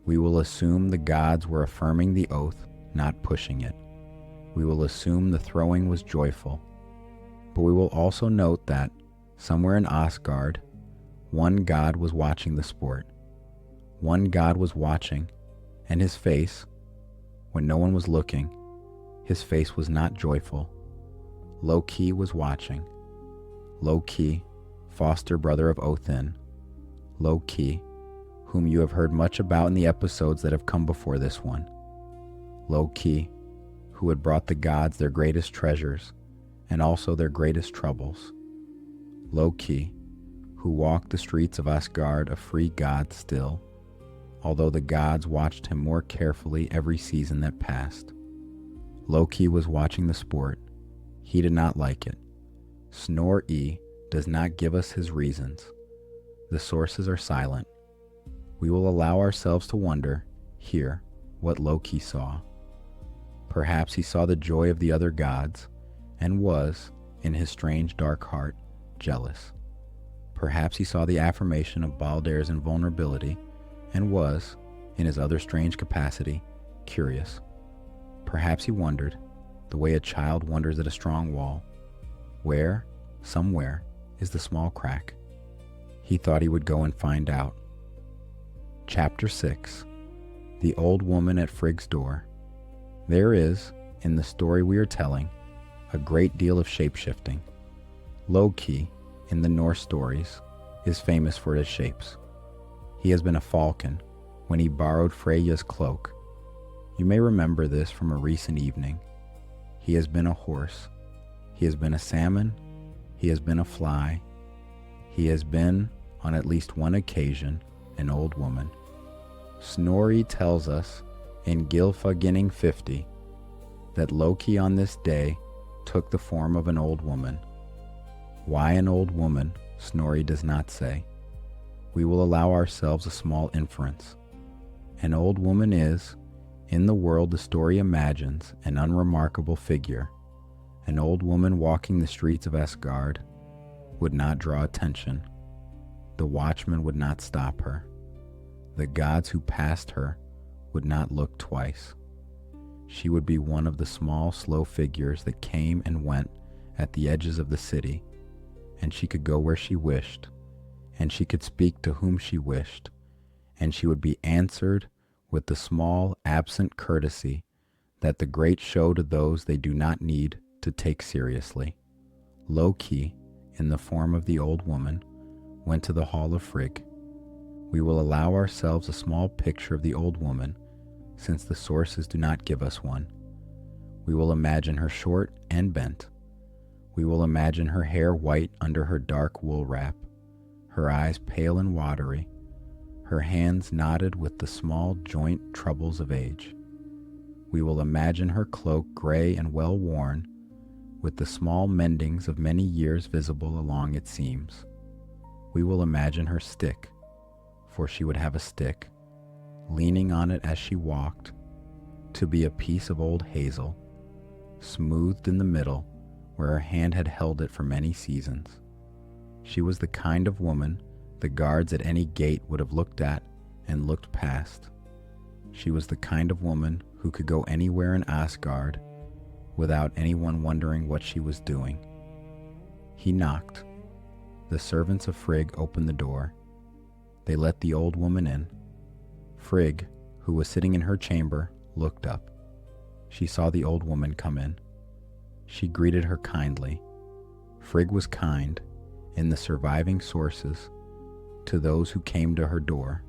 We will assume the gods were affirming the oath, not pushing it. We will assume the throwing was joyful. But we will also note that, somewhere in Asgard, one god was watching the sport. One god was watching, and his face, when no one was looking, his face was not joyful. Loki was watching. Loki, foster brother of Óðinn. Loki, whom you have heard much about in the episodes that have come before this one. Loki, who had brought the gods their greatest treasures and also their greatest troubles. Loki, who walked the streets of Asgard a free god still, although the gods watched him more carefully every season that passed. Loki was watching the sport. He did not like it. Snorri does not give us his reasons. The sources are silent. We will allow ourselves to wonder, here, what Loki saw. Perhaps he saw the joy of the other gods, and was, in his strange dark heart, jealous. Perhaps he saw the affirmation of Baldr's invulnerability, and was, in his other strange capacity, curious. Perhaps he wondered, the way a child wonders at a strong wall, where, somewhere, is the small crack. He thought he would go and find out. Chapter 6. The Old Woman at Frigg's Door. There is, in the story we are telling, a great deal of shape-shifting. Loki, in the Norse stories, is famous for his shapes. He has been a falcon when he borrowed Freyja's cloak. You may remember this from a recent evening. He has been a horse. He has been a salmon. He has been a fly. He has been, on at least one occasion, an old woman. Snorri tells us in Gylfaginning 50 that Loki on this day took the form of an old woman. Why an old woman, Snorri does not say. We will allow ourselves a small inference. An old woman is, in the world the story imagines, an unremarkable figure. An old woman walking the streets of Asgard would not draw attention. The watchman would not stop her. The gods who passed her would not look twice. She would be one of the small, slow figures that came and went at the edges of the city, and she could go where she wished, and she could speak to whom she wished, and she would be answered with the small, absent courtesy that the great show to those they do not need to take seriously. Loki, in the form of the old woman, went to the hall of Frigg. We will allow ourselves a small picture of the old woman, since the sources do not give us one. We will imagine her short and bent. We will imagine her hair white under her dark wool wrap, her eyes pale and watery, her hands knotted with the small joint troubles of age. We will imagine her cloak gray and well worn, with the small mendings of many years visible along its seams. We will imagine her stick, for she would have a stick, leaning on it as she walked, to be a piece of old hazel, smoothed in the middle where her hand had held it for many seasons. She was the kind of woman the guards at any gate would have looked at and looked past. She was the kind of woman who could go anywhere in Asgard without anyone wondering what she was doing. He knocked. The servants of Frigg opened the door. They let the old woman in. Frigg, who was sitting in her chamber, looked up. She saw the old woman come in. She greeted her kindly. Frigg was kind, in the surviving sources, to those who came to her door,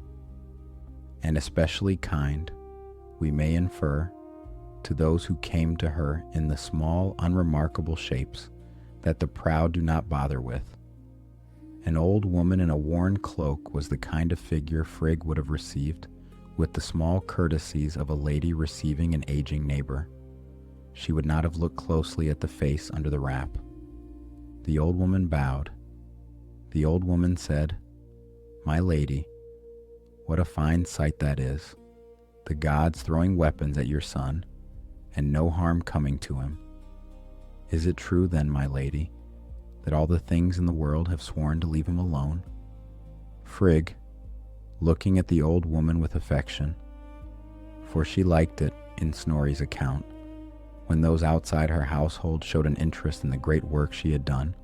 and especially kind, we may infer, to those who came to her in the small, unremarkable shapes that the proud do not bother with. An old woman in a worn cloak was the kind of figure Frigg would have received with the small courtesies of a lady receiving an aging neighbor. She would not have looked closely at the face under the wrap. The old woman bowed. The old woman said, "My lady, what a fine sight that is, the gods throwing weapons at your son, and no harm coming to him. Is it true then, my lady, that all the things in the world have sworn to leave him alone?" Frigg, looking at the old woman with affection, for she liked it, in Snorri's account, when those outside her household showed an interest in the great work she had done,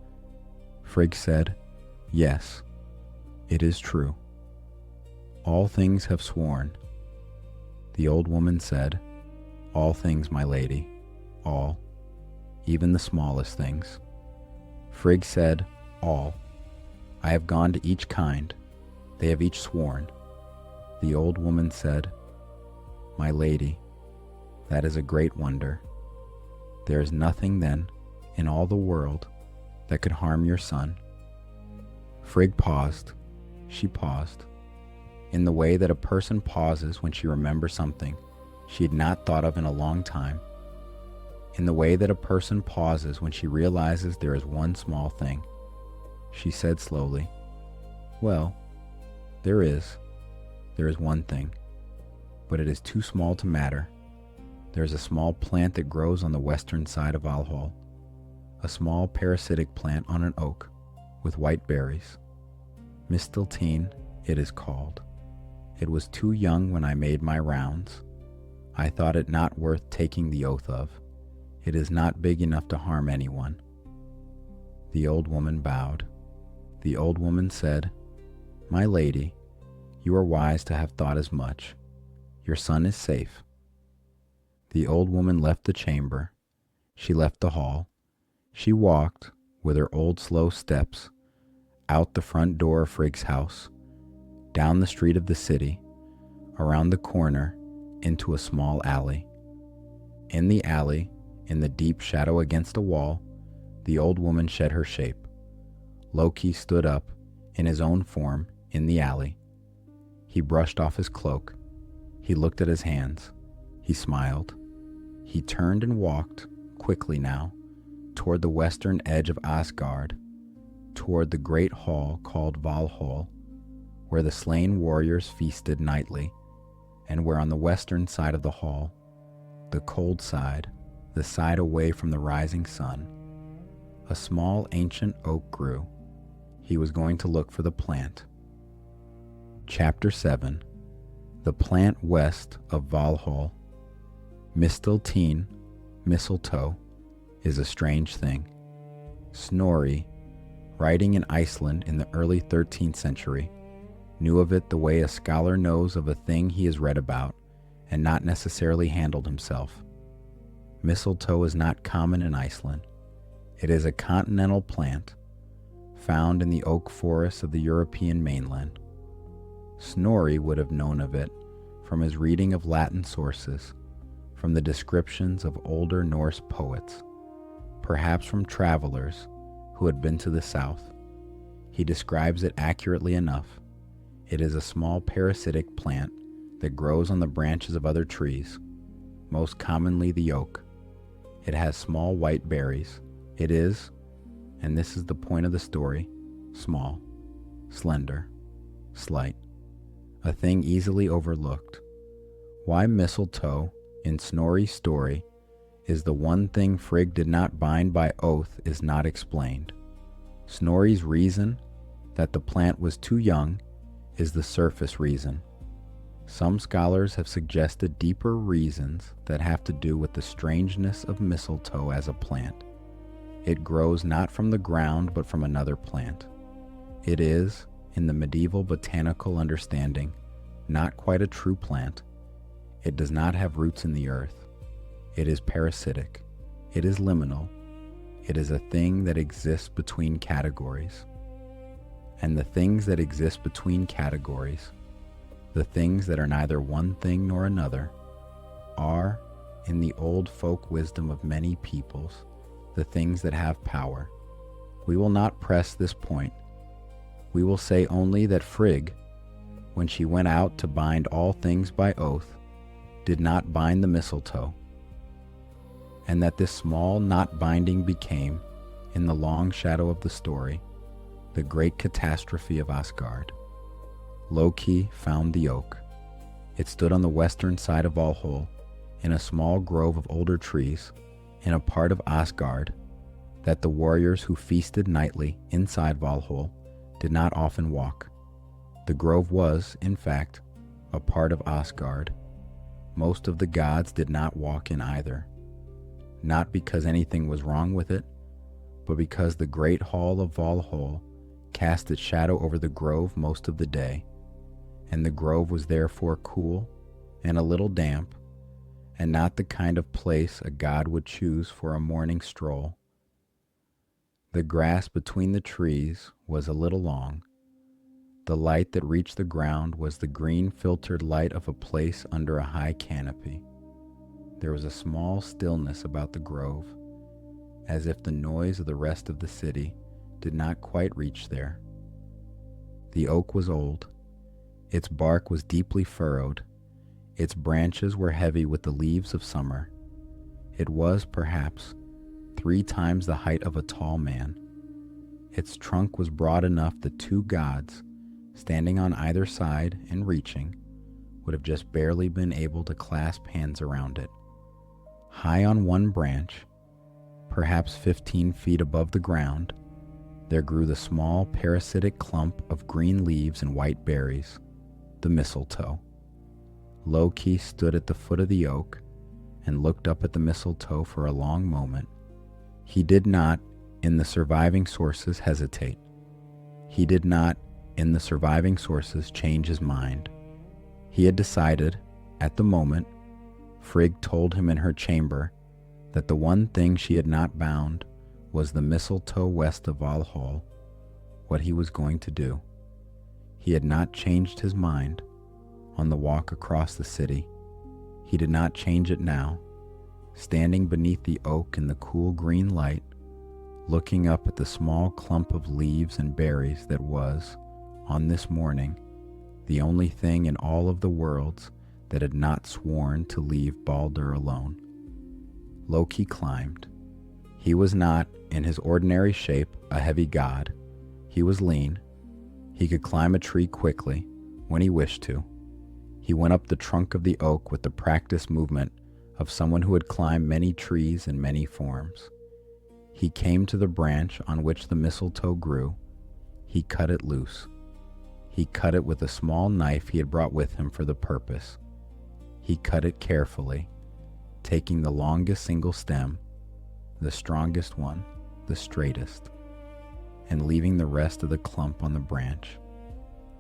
Frigg said, "Yes, it is true. All things have sworn." The old woman said, "All things, my lady, all, even the smallest things." Frigg said, "All. I have gone to each kind. They have each sworn." The old woman said, "My lady, that is a great wonder. There is nothing then in all the world that could harm your son." Frigg paused. She paused. In the way that a person pauses when she remembers something she had not thought of in a long time. In the way that a person pauses when she realizes there is one small thing. She said slowly, "Well, there is one thing, but it is too small to matter. There is a small plant that grows on the western side of Valhåll, a small parasitic plant on an oak with white berries. Mistiltein, it is called. It was too young when I made my rounds. I thought it not worth taking the oath of. It is not big enough to harm anyone." The old woman bowed. The old woman said, "My lady, you are wise to have thought as much. Your son is safe." The old woman left the chamber. She left the hall. She walked, with her old slow steps, out the front door of Frigg's house, down the street of the city, around the corner, into a small alley. In the alley, in the deep shadow against a wall, the old woman shed her shape. Loki stood up, in his own form, in the alley. He brushed off his cloak. He looked at his hands. He smiled. He turned and walked, quickly now, toward the western edge of Asgard, toward the great hall called Valhåll, where the slain warriors feasted nightly, and where on the western side of the hall, the cold side, the side away from the rising sun, a small ancient oak grew. He was going to look for the plant. Chapter 7. The plant west of Valhåll. Mistletoe, is a strange thing. Snorri, writing in Iceland in the early 13th century, knew of it the way a scholar knows of a thing he has read about and not necessarily handled himself. Mistletoe is not common in Iceland. It is a continental plant found in the oak forests of the European mainland. Snorri would have known of it from his reading of Latin sources, from the descriptions of older Norse poets, perhaps from travelers who had been to the south. He describes it accurately enough. It is a small parasitic plant that grows on the branches of other trees, most commonly the oak. It has small white berries. It is, and this is the point of the story, small, slender, slight, a thing easily overlooked. Why mistletoe, in Snorri's story, is the one thing Frigg did not bind by oath is not explained. Snorri's reason that the plant was too young is the surface reason. Some scholars have suggested deeper reasons that have to do with the strangeness of mistletoe as a plant. It grows not from the ground but from another plant. It is, in the medieval botanical understanding, not quite a true plant. It does not have roots in the earth. It is parasitic. It is liminal. It is a thing that exists between categories. And the things that exist between categories, the things that are neither one thing nor another, are, in the old folk wisdom of many peoples, the things that have power. We will not press this point. We will say only that Frigg, when she went out to bind all things by oath, did not bind the mistletoe, and that this small not binding became, in the long shadow of the story, the great catastrophe of Asgard. Loki found the oak. It stood on the western side of Valhåll, in a small grove of older trees, in a part of Asgard that the warriors who feasted nightly inside Valhåll did not often walk. The grove was, in fact, a part of Asgard. Most of the gods did not walk in either, not because anything was wrong with it, but because the great hall of Valhåll cast its shadow over the grove most of the day, and the grove was therefore cool and a little damp, and not the kind of place a god would choose for a morning stroll. The grass between the trees was a little long. The light that reached the ground was the green filtered light of a place under a high canopy. There was a small stillness about the grove, as if the noise of the rest of the city did not quite reach there. The oak was old. Its bark was deeply furrowed. Its branches were heavy with the leaves of summer. It was, perhaps, 3 times the height of a tall man. Its trunk was broad enough that 2 gods, standing on either side and reaching, would have just barely been able to clasp hands around it. High on one branch, perhaps 15 feet above the ground, there grew the small parasitic clump of green leaves and white berries, the mistletoe. Loki stood at the foot of the oak and looked up at the mistletoe for a long moment. He did not, in the surviving sources, hesitate. He did not, in the surviving sources, change his mind. He had decided, at the moment, Frigg told him in her chamber, that the one thing she had not bound was the mistletoe west of Valhåll, what he was going to do. He had not changed his mind on the walk across the city. He did not change it now, standing beneath the oak in the cool green light, looking up at the small clump of leaves and berries that was, on this morning, the only thing in all of the worlds that had not sworn to leave Baldr alone. Loki climbed. He was not, in his ordinary shape, a heavy god, He was lean. He could climb a tree quickly when he wished to. He went up the trunk of the oak with the practiced movement of someone who had climbed many trees in many forms. He came to the branch on which the mistletoe grew. He cut it loose. He cut it with a small knife he had brought with him for the purpose. He cut it carefully, taking the longest single stem, the strongest one, the straightest, and leaving the rest of the clump on the branch.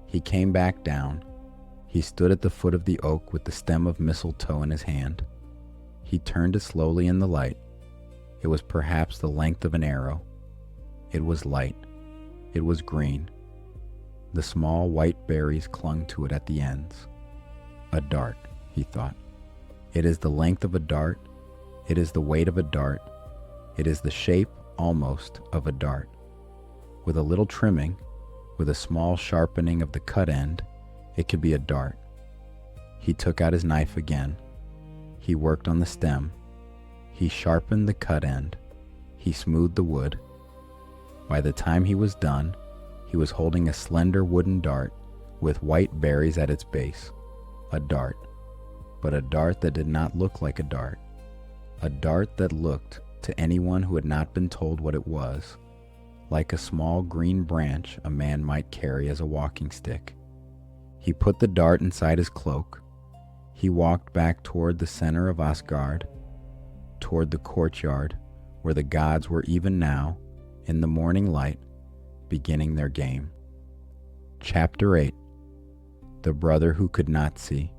He came back down. He stood at the foot of the oak with the stem of mistletoe in his hand. He turned it slowly in the light. It was perhaps the length of an arrow. It was light. It was green. The small white berries clung to it at the ends. A dart, he thought. It is the length of a dart. It is the weight of a dart. It is the shape, almost, of a dart. With a little trimming, with a small sharpening of the cut end, it could be a dart. He took out his knife again. He worked on the stem. He sharpened the cut end. He smoothed the wood. By the time he was done, he was holding a slender wooden dart with white berries at its base. A dart, but a dart that did not look like a dart. A dart that looked, to anyone who had not been told what it was, like a small green branch a man might carry as a walking stick. He put the dart inside his cloak. He walked back toward the center of Asgard, toward the courtyard where the gods were even now, in the morning light, beginning their game. Chapter 8. The Brother Who Could Not See.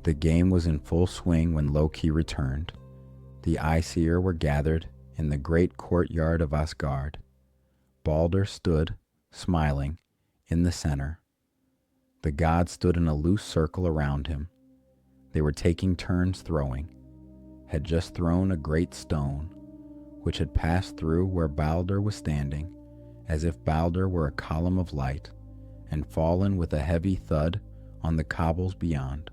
The game was in full swing when Loki returned. The Aesir were gathered in the great courtyard of Asgard. Baldr stood, smiling, in the center. The gods stood in a loose circle around him. They were taking turns throwing, had just thrown a great stone, which had passed through where Baldr was standing, as if Baldr were a column of light, and fallen with a heavy thud on the cobbles beyond.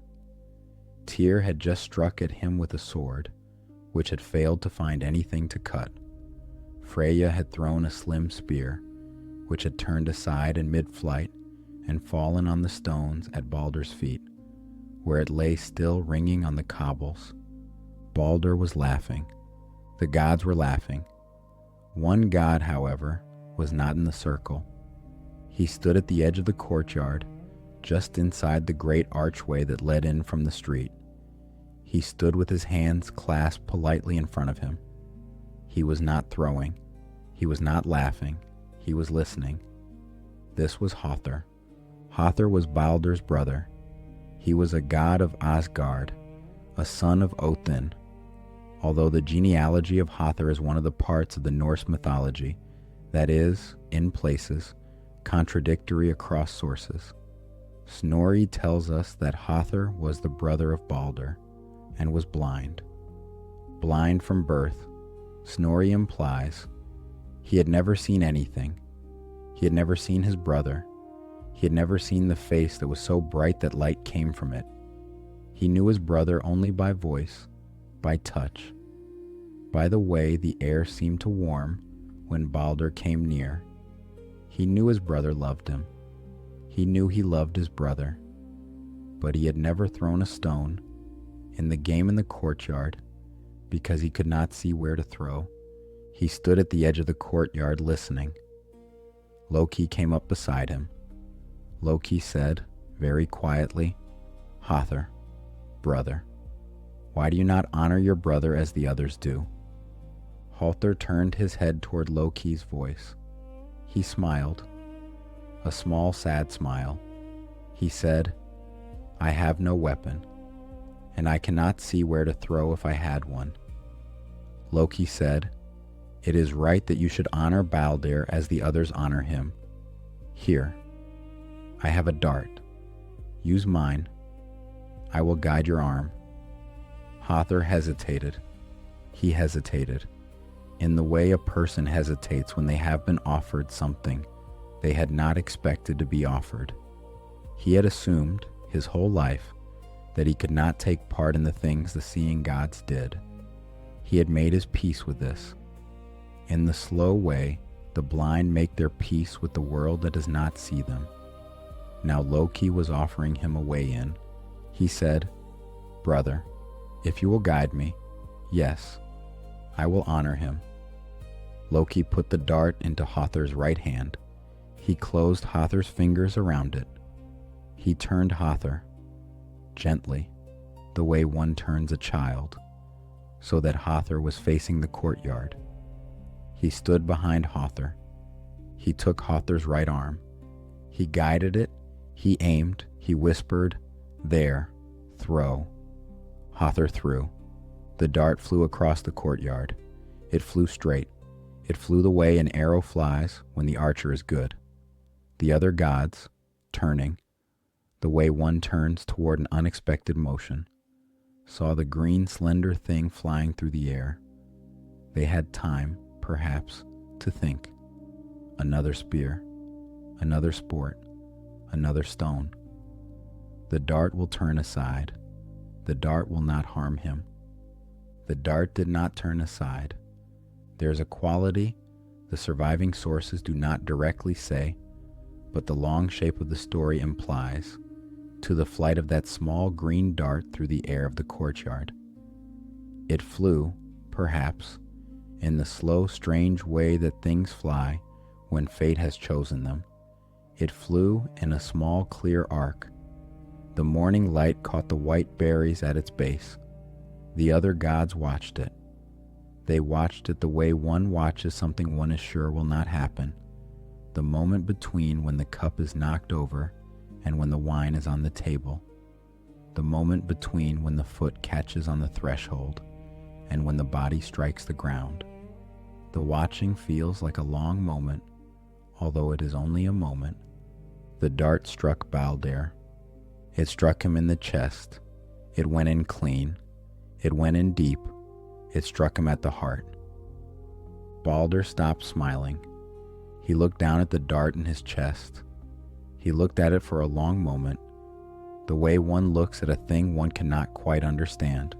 Tyr had just struck at him with a sword, which had failed to find anything to cut. Freyja had thrown a slim spear, which had turned aside in mid-flight and fallen on the stones at Baldr's feet, where it lay still ringing on the cobbles. Baldr was laughing. The gods were laughing. One god, however, was not in the circle. He stood at the edge of the courtyard, just inside the great archway that led in from the street. He stood with his hands clasped politely in front of him. He was not throwing. He was not laughing. He was listening. This was Höthr. Höthr was Baldr's brother. He was a god of Asgard, a son of Odin. Although the genealogy of Höthr is one of the parts of the Norse mythology that is, in places, contradictory across sources. Snorri tells us that Höthr was the brother of Baldr and was blind. Blind from birth, Snorri implies he had never seen anything. He had never seen his brother. He had never seen the face that was so bright that light came from it. He knew his brother only by voice, by touch, by the way the air seemed to warm when Baldr came near. He knew his brother loved him. He knew he loved his brother, but he had never thrown a stone in the game in the courtyard because he could not see where to throw. He stood at the edge of the courtyard listening. Loki came up beside him. Loki said, very quietly, "Höthr, brother, why do you not honor your brother as the others do?" Höthr turned his head toward Loki's voice. He smiled, a small sad smile. He said, "I have no weapon, and I cannot see where to throw if I had one." Loki said, "It is right that you should honor Baldr as the others honor him. Here, I have a dart. Use mine. I will guide your arm." Höthr hesitated. He hesitated, in the way a person hesitates when they have been offered something they had not expected to be offered. He had assumed, his whole life, that he could not take part in the things the seeing gods did. He had made his peace with this. In the slow way The blind make their peace with the world that does not see them. Now Loki was offering him a way in. He said, "Brother, if you will guide me, yes, I will honor him." Loki put the dart into Hothr's right hand. He closed Hothr's fingers around it. He turned Hothr, gently, the way one turns a child, so that Hothr was facing the courtyard. He stood behind Hothr. He took Hothr's right arm. He guided it. He aimed. He whispered, "There, throw." Hothr threw. The dart flew across the courtyard. It flew straight. It flew the way an arrow flies when the archer is good. The other gods, turning, the way one turns toward an unexpected motion, saw the green slender thing flying through the air. They had time, perhaps, to think. Another spear, another sport, another stone. The dart will turn aside. The dart will not harm him. The dart did not turn aside. There is a quality the surviving sources do not directly say, but the long shape of the story implies, to the flight of that small green dart through the air of the courtyard. It flew, perhaps, in the slow, strange way that things fly when fate has chosen them. It flew in a small, clear arc. The morning light caught the white berries at its base. The other gods watched it. They watched it the way one watches something one is sure will not happen. The moment between when the cup is knocked over and when the wine is on the table. The moment between when the foot catches on the threshold and when the body strikes the ground. The watching feels like a long moment, although it is only a moment. The dart struck Baldr. It struck him in the chest. It went in clean. It went in deep. It struck him at the heart. Baldr stopped smiling. He looked down at the dart in his chest. He looked at it for a long moment, the way one looks at a thing one cannot quite understand.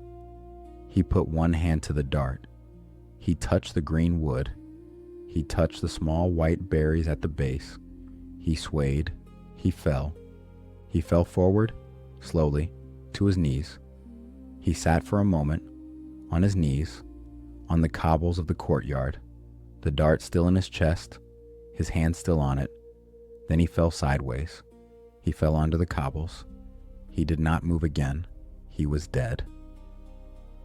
He put one hand to the dart. He touched the green wood. He touched the small white berries at the base. He swayed. He fell. He fell forward, slowly, to his knees. He sat for a moment, on his knees, on the cobbles of the courtyard, the dart still in his chest, his hand still on it. Then he fell sideways. He fell onto the cobbles. He did not move again. He was dead.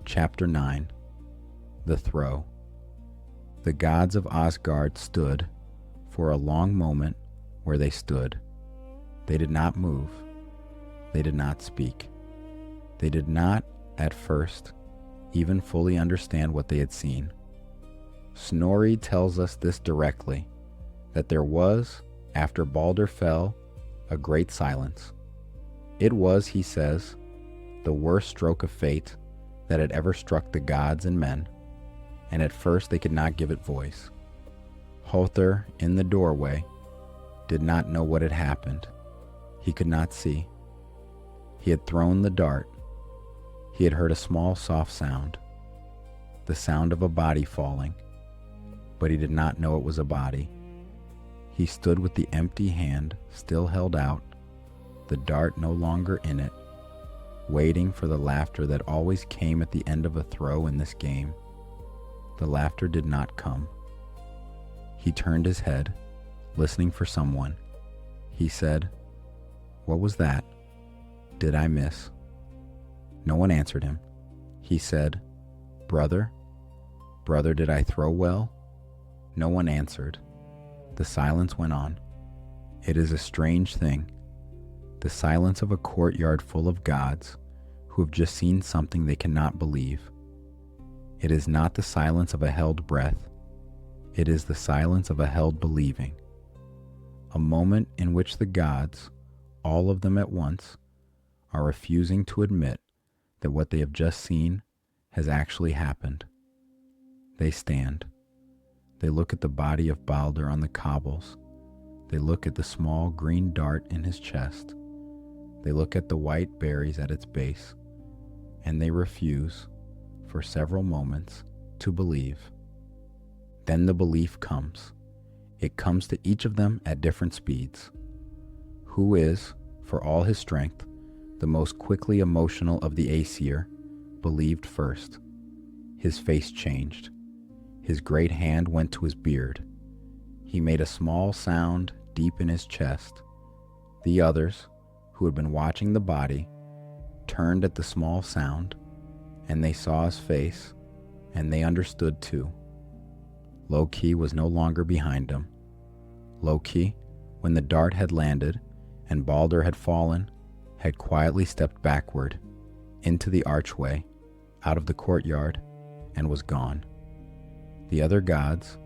Chapter 9. The Throw. The gods of Asgard stood for a long moment where they stood. They did not move. They did not speak. They did not, at first, even fully understand what they had seen. Snorri tells us this directly, that there was, after Baldr fell, a great silence. It was, he says, the worst stroke of fate that had ever struck the gods and men, and at first they could not give it voice. Hothr, in the doorway, did not know what had happened. He could not see. He had thrown the dart. He had heard a small soft sound, the sound of a body falling, but he did not know it was a body. He stood with the empty hand still held out, the dart no longer in it, waiting for the laughter that always came at the end of a throw in this game. The laughter did not come. He turned his head, listening for someone. He said, "What was that? Did I miss?" No one answered him. He said, "Brother? Brother, did I throw well?" No one answered. The silence went on. It is a strange thing, the silence of a courtyard full of gods who have just seen something they cannot believe. It is not the silence of a held breath. It is the silence of a held believing. A moment in which the gods, all of them at once, are refusing to admit that what they have just seen has actually happened. They stand. They look at the body of Baldr on the cobbles. They look at the small green dart in his chest. They look at the white berries at its base, and they refuse, for several moments, to believe. Then the belief comes. It comes to each of them at different speeds. Who is, for all his strength, the most quickly emotional of the Aesir, believed first. His face changed. His great hand went to his beard. He made a small sound deep in his chest. The others, who had been watching the body, turned at the small sound, and they saw his face, and they understood too. Loki was no longer behind him. Loki, when the dart had landed and Baldr had fallen, had quietly stepped backward into the archway, out of the courtyard, and was gone. The other gods,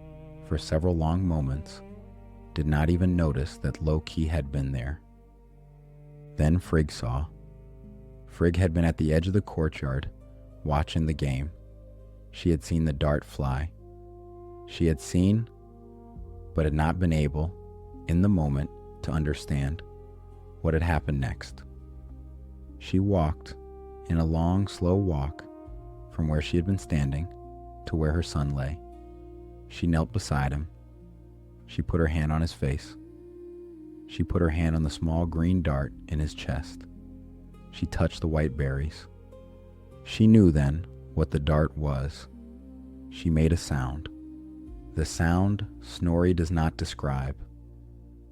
for several long moments, did not even notice that Loki had been there. Then Frigg saw. Frigg had been at the edge of the courtyard, watching the game. She had seen the dart fly. She had seen, but had not been able, in the moment, to understand what had happened next. She walked in a long, slow walk from where she had been standing to where her son lay. She knelt beside him. She put her hand on his face. She put her hand on the small green dart in his chest. She touched the white berries. She knew then what the dart was. She made a sound. The sound Snorri does not describe.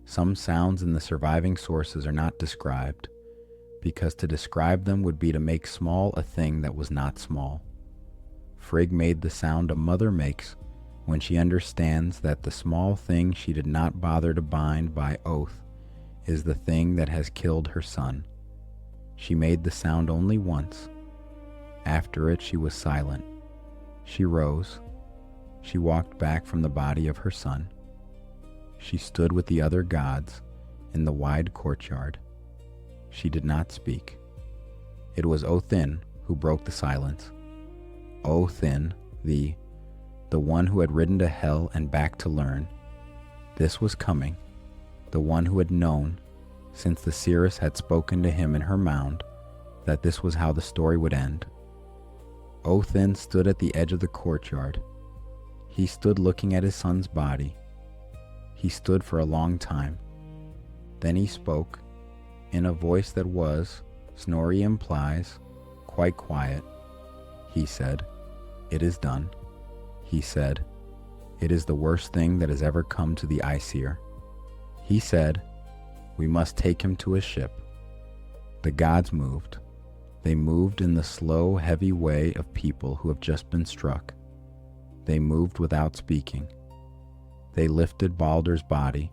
Some sounds in the surviving sources are not described, because to describe them would be to make small a thing that was not small. Frigg made the sound a mother makes when she understands that the small thing she did not bother to bind by oath is the thing that has killed her son. She made the sound only once. After it, she was silent. She rose. She walked back from the body of her son. She stood with the other gods in the wide courtyard. She did not speak. It was Óðinn who broke the silence. Óðinn, the one who had ridden to hell and back to learn. This was coming, the one who had known, since the Seeress had spoken to him in her mound, that this was how the story would end. Óðinn stood at the edge of the courtyard. He stood looking at his son's body. He stood for a long time. Then he spoke, in a voice that was, Snorri implies, quite quiet. He said, "It is done." He said, "It is the worst thing that has ever come to the Aesir." He said, "We must take him to a ship." The gods moved. They moved in the slow, heavy way of people who have just been struck. They moved without speaking. They lifted Baldr's body,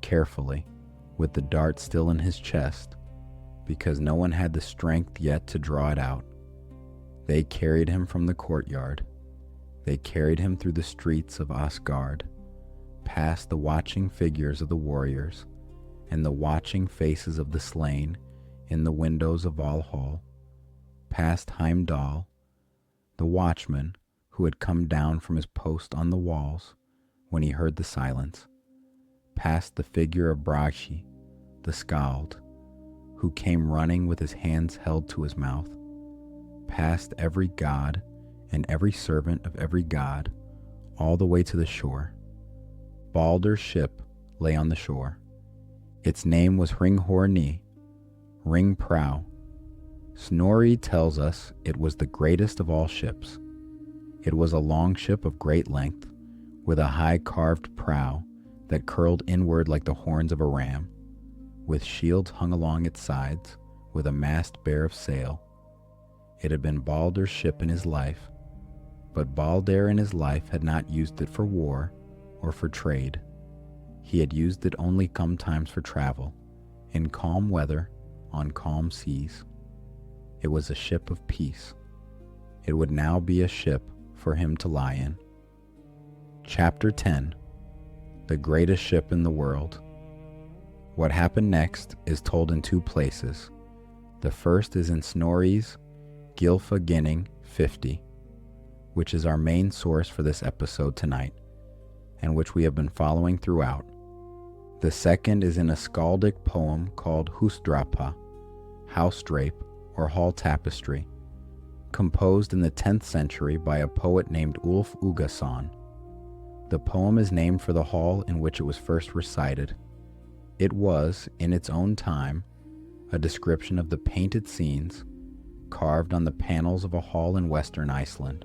carefully, with the dart still in his chest, because no one had the strength yet to draw it out. They carried him from the courtyard. They carried him through the streets of Asgard, past the watching figures of the warriors and the watching faces of the slain in the windows of Valhåll, past Heimdall, the watchman who had come down from his post on the walls when he heard the silence, past the figure of Bragi, the skald, who came running with his hands held to his mouth, past every god and every servant of every god, all the way to the shore. Baldr's ship lay on the shore. Its name was Hringhorni, Ring Prow. Snorri tells us it was the greatest of all ships. It was a long ship of great length, with a high carved prow that curled inward like the horns of a ram, with shields hung along its sides, with a mast bare of sail. It had been Baldr's ship in his life, but Baldr in his life had not used it for war or for trade. He had used it only sometimes for travel, in calm weather, on calm seas. It was a ship of peace. It would now be a ship for him to lie in. Chapter 10. The greatest ship in the world. What happened next is told in two places. The first is in Snorri's Gylfaginning 50, which is our main source for this episode tonight, and which we have been following throughout. The second is in a skaldic poem called Húsdrapa, House Drape, or Hall Tapestry, composed in the 10th century by a poet named Ulf Uggason. The poem is named for the hall in which it was first recited. It was, in its own time, a description of the painted scenes carved on the panels of a hall in western Iceland.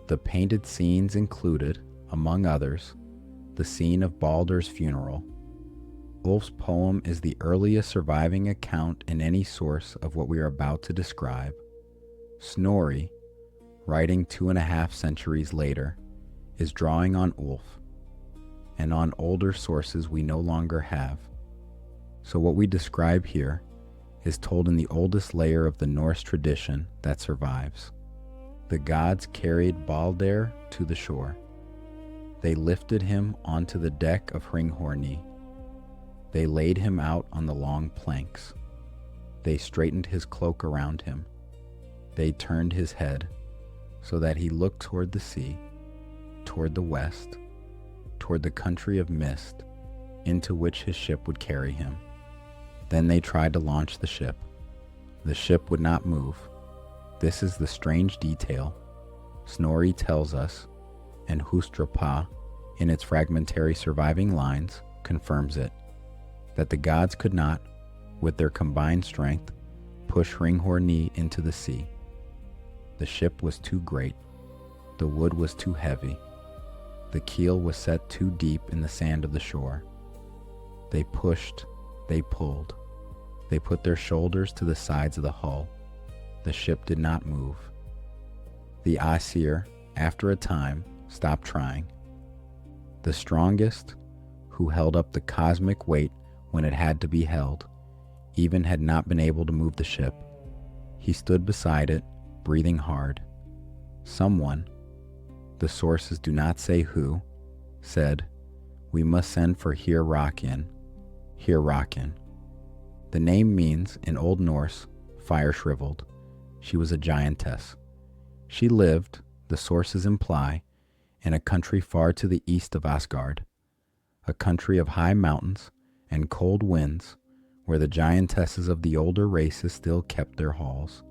The painted scenes included, among others, the scene of Baldr's funeral. Ulf's poem is the earliest surviving account in any source of what we are about to describe. Snorri, writing 2.5 centuries later, is drawing on Ulf, and on older sources we no longer have. So what we describe here is told in the oldest layer of the Norse tradition that survives. The gods carried Baldr to the shore. They lifted him onto the deck of Hermóðr. They laid him out on the long planks. They straightened his cloak around him. They turned his head so that he looked toward the sea, toward the west, toward the country of mist, into which his ship would carry him. Then they tried to launch the ship. The ship would not move. This is the strange detail. Snorri tells us, and Hustrapa, in its fragmentary surviving lines, confirms it, that the gods could not, with their combined strength, push Hermóðr into the sea. The ship was too great. The wood was too heavy. The keel was set too deep in the sand of the shore. They pushed, they pulled. They put their shoulders to the sides of the hull. The ship did not move. The Aesir, after a time, stopped trying. The strongest, who held up the cosmic weight when it had to be held, even had not been able to move the ship. He stood beside it, breathing hard. Someone, the sources do not say who, said, "We must send for Hyrrokin." Hyrrokin. The name means, in Old Norse, fire shriveled. She was a giantess. She lived, the sources imply, in a country far to the east of Asgard, a country of high mountains and cold winds, where the giantesses of the older races still kept their halls.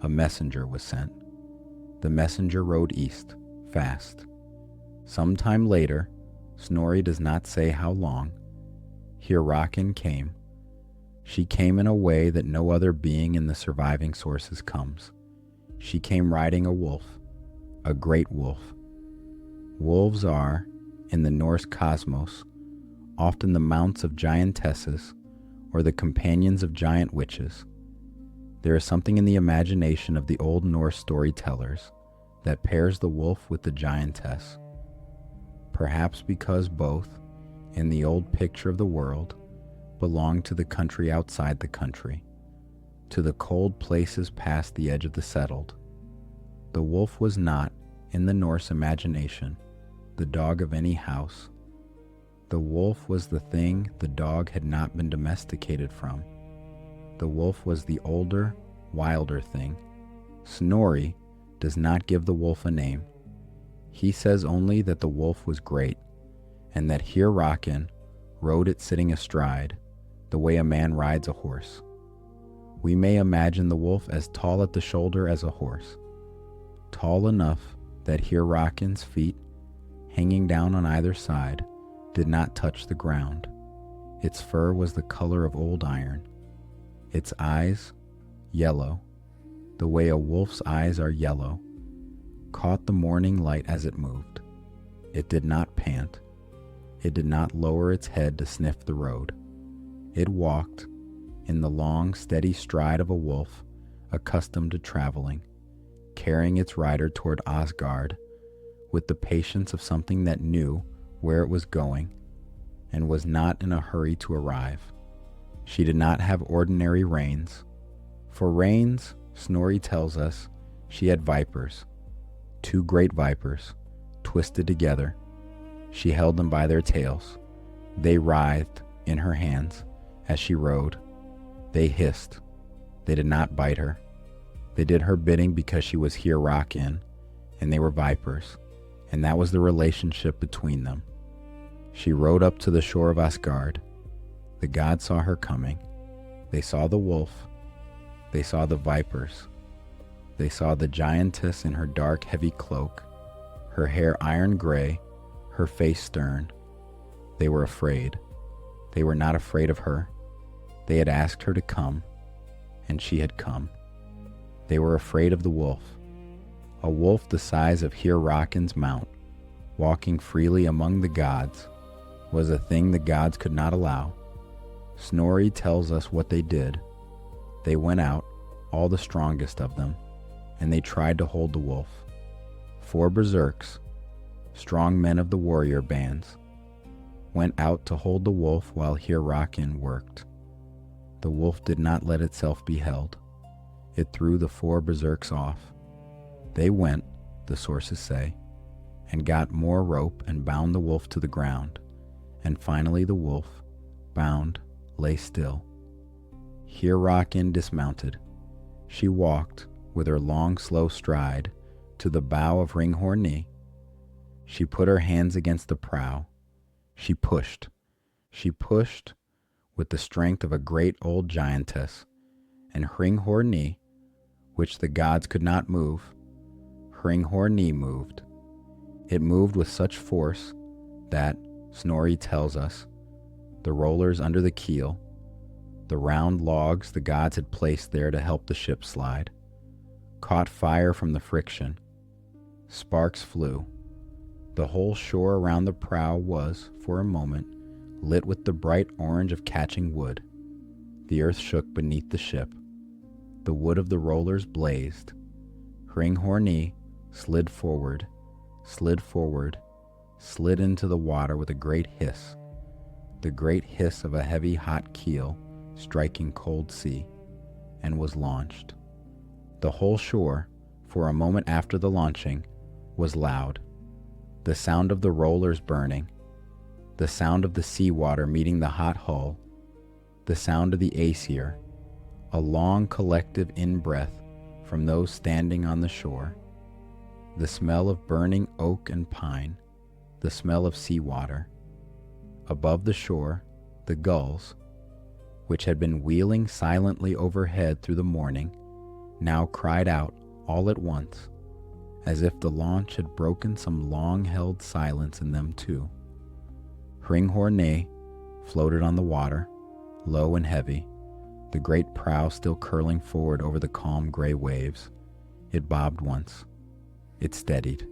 A messenger was sent. The messenger rode east, fast. Some time later, Snorri does not say how long, Hyrrokin came. She came in a way that no other being in the surviving sources comes. She came riding a wolf, a great wolf. Wolves are, in the Norse cosmos, often the mounts of giantesses or the companions of giant witches. There is something in the imagination of the Old Norse storytellers that pairs the wolf with the giantess. Perhaps because both, in the old picture of the world, belong to the country outside the country, to the cold places past the edge of the settled. The wolf was not, in the Norse imagination, the dog of any house. The wolf was the thing the dog had not been domesticated from. The wolf was the older, wilder thing. Snorri does not give the wolf a name. He says only that the wolf was great, and that Hyrrokin rode it sitting astride, the way a man rides a horse. We may imagine the wolf as tall at the shoulder as a horse, tall enough that Hyrrokin's feet, hanging down on either side, did not touch the ground. Its fur was the color of old iron. Its eyes, yellow, the way a wolf's eyes are yellow, caught the morning light as it moved. It did not pant. It did not lower its head to sniff the road. It walked, in the long, steady stride of a wolf accustomed to traveling, carrying its rider toward Asgard with the patience of something that knew where it was going and was not in a hurry to arrive. She did not have ordinary reins. For reins, Snorri tells us, she had vipers, 2 great vipers, twisted together. She held them by their tails. They writhed in her hands as she rode. They hissed. They did not bite her. They did her bidding because she was Hyrrokin, and they were vipers, and that was the relationship between them. She rode up to the shore of Asgard. The gods saw her coming. They saw the wolf. They saw the vipers. They saw the giantess in her dark, heavy cloak, her hair iron gray, her her face stern. They were afraid. They were not afraid of her. They had asked her to come, and she had come. They were afraid of the wolf. A wolf the size of Hyrrokin's mount, walking freely among the gods, was a thing the gods could not allow. Snorri tells us what they did. They went out, all the strongest of them, and they tried to hold the wolf. 4 berserks, strong men of the warrior bands, went out to hold the wolf while Hyrrokin worked. The wolf did not let itself be held. It threw the 4 berserks off. They went, the sources say, and got more rope and bound the wolf to the ground, and finally the wolf, bound, lay still. Hyrrokin dismounted. She walked, with her long slow stride, to the bow of Hringhorni. She put her hands against the prow. She pushed with the strength of a great old giantess, and Hringhorni, which the gods could not move, Hringhorni moved. It moved with such force that, Snorri tells us, the rollers under the keel, the round logs the gods had placed there to help the ship slide, caught fire from the friction. Sparks flew. The whole shore around the prow was, for a moment, lit with the bright orange of catching wood. The earth shook beneath the ship. The wood of the rollers blazed. Hringhorni slid forward, slid into the water with a great hiss, the great hiss of a heavy hot keel striking cold sea, and was launched. The whole shore, for a moment after the launching, was loud. The sound of the rollers burning, the sound of the seawater meeting the hot hull, the sound of the Aesir, a long collective in-breath from those standing on the shore, the smell of burning oak and pine, the smell of seawater. Above the shore, the gulls, which had been wheeling silently overhead through the morning, now cried out all at once, as if the launch had broken some long-held silence in them too. Hringhorni floated on the water, low and heavy, the great prow still curling forward over the calm gray waves. It bobbed once. It steadied.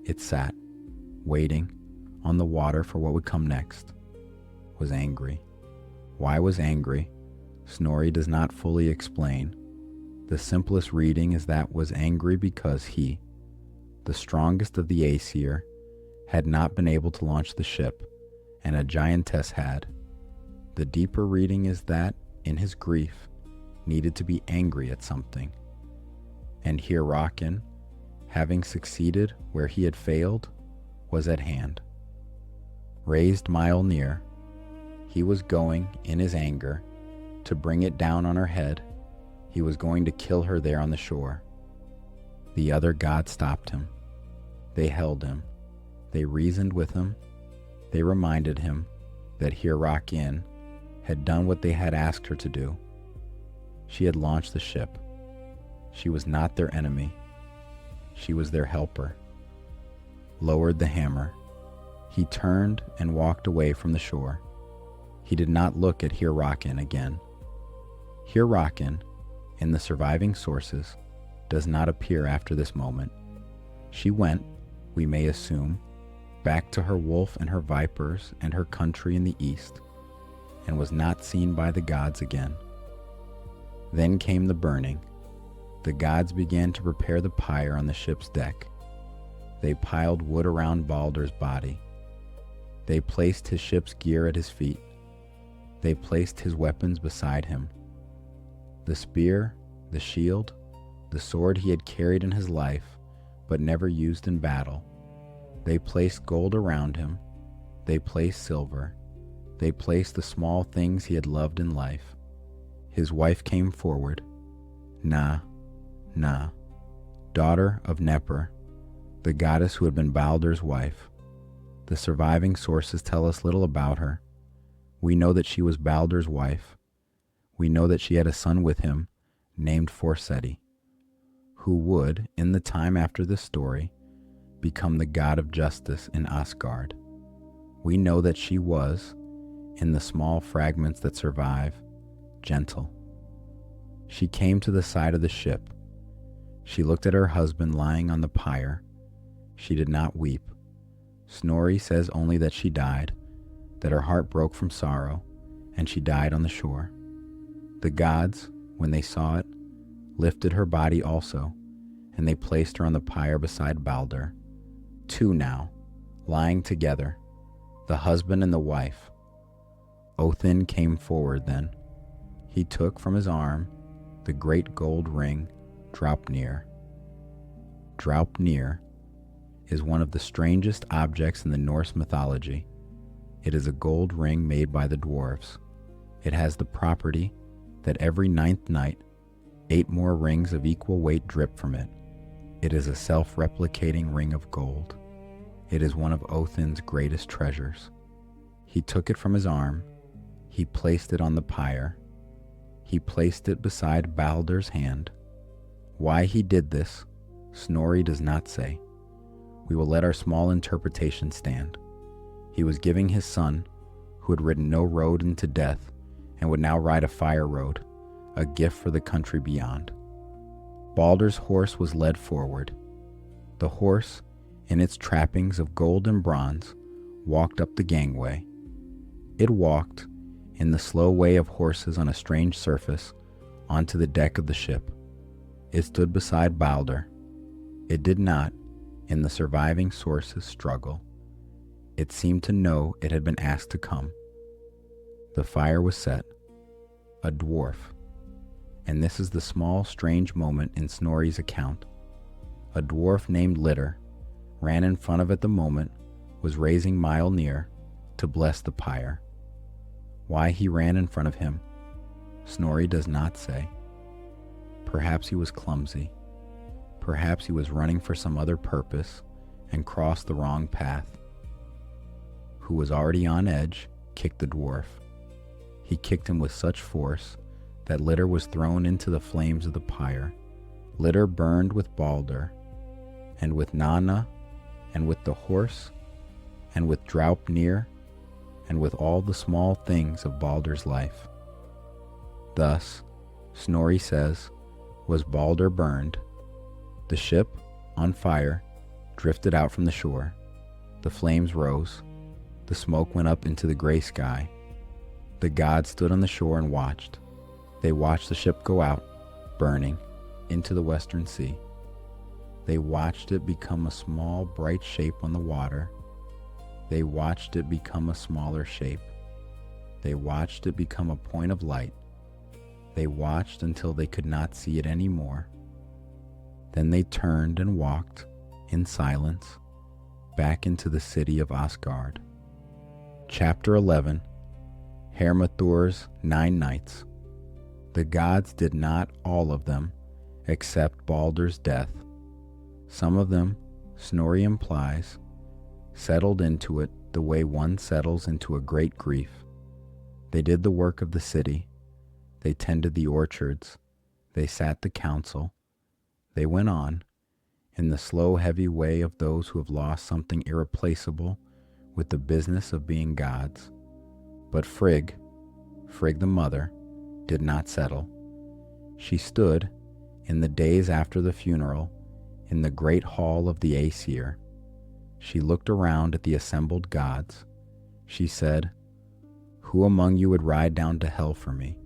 It sat, waiting, on the water for what would come next. Was angry. Why was angry? Snorri does not fully explain. The simplest reading is that was angry because he, the strongest of the Aesir, had not been able to launch the ship, and a giantess had. The deeper reading is that, in his grief, needed to be angry at something. And Hyrrokin, having succeeded where he had failed, was at hand. Raised mile near, he was going, in his anger, to bring it down on her head. He was going to kill her there on the shore. The other gods stopped him. They held him. They reasoned with him. They reminded him that Hyrrokin had done what they had asked her to do. She had launched the ship. She was not their enemy. She was their helper. Lowered the hammer. He turned and walked away from the shore. He did not look at Hyrrokin again. Hyrrokin, in the surviving sources, does not appear after this moment. She went, we may assume, back to her wolf and her vipers and her country in the east, and was not seen by the gods again. Then came the burning. The gods began to prepare the pyre on the ship's deck. They piled wood around Baldr's body. They placed his ship's gear at his feet. They placed his weapons beside him. The spear, the shield, the sword he had carried in his life, but never used in battle. They placed gold around him. They placed silver. They placed the small things he had loved in life. His wife came forward. Na, daughter of Nepr, the goddess who had been Baldr's wife. The surviving sources tell us little about her. We know that she was Baldr's wife. We know that she had a son with him named Forseti, who would, in the time after this story, become the god of justice in Asgard. We know that she was, in the small fragments that survive, gentle. She came to the side of the ship. She looked at her husband lying on the pyre. She did not weep. Snorri says only that she died, that her heart broke from sorrow, and she died on the shore. The gods, when they saw it, lifted her body also, and they placed her on the pyre beside Baldr. Two now, lying together, the husband and the wife. Odin came forward then. He took from his arm the great gold ring, Draupnir. Draupnir is one of the strangest objects in the Norse mythology. It is a gold ring made by the dwarves. It has the property that every 9th night, 8 more rings of equal weight drip from it. It is a self-replicating ring of gold. It is one of Odin's greatest treasures. He took it from his arm. He placed it on the pyre. He placed it beside Baldr's hand. Why he did this, Snorri does not say. We will let our small interpretation stand. He was giving his son, who had ridden no road into death and would now ride a fire road, a gift for the country beyond. Baldr's horse was led forward. The horse, in its trappings of gold and bronze, walked up the gangway. It walked, in the slow way of horses on a strange surface, onto the deck of the ship. It stood beside Baldr. It did not, in the surviving sources, struggle. It seemed to know it had been asked to come. The fire was set. A dwarf. And this is the small, strange moment in Snorri's account. A dwarf named Litter ran in front of it the moment, was raising Mjolnir to bless the pyre. Why he ran in front of him, Snorri does not say. Perhaps he was clumsy. Perhaps he was running for some other purpose and crossed the wrong path. Who was already on edge, kicked the dwarf. He kicked him with such force that Litter was thrown into the flames of the pyre. Litter burned with Baldr, and with Nanna, and with the horse, and with Draupnir, and with all the small things of Baldr's life. Thus, Snorri says, was Baldr burned. The ship, on fire, drifted out from the shore. The flames rose. The smoke went up into the gray sky. The gods stood on the shore and watched. They watched the ship go out, burning, into the western sea. They watched it become a small, bright shape on the water. They watched it become a smaller shape. They watched it become a point of light. They watched until they could not see it anymore. Then they turned and walked, in silence, back into the city of Asgard. Chapter 11. Hermóðr's 9 Nights. The gods did not, all of them, accept Baldr's death. Some of them, Snorri implies, settled into it the way one settles into a great grief. They did the work of the city. They tended the orchards. They sat the council. They went on, in the slow, heavy way of those who have lost something irreplaceable with the business of being gods. But Frigg the mother, did not settle. She stood, in the days after the funeral, in the great hall of the Aesir. She looked around at the assembled gods. She said, "Who among you would ride down to hell for me,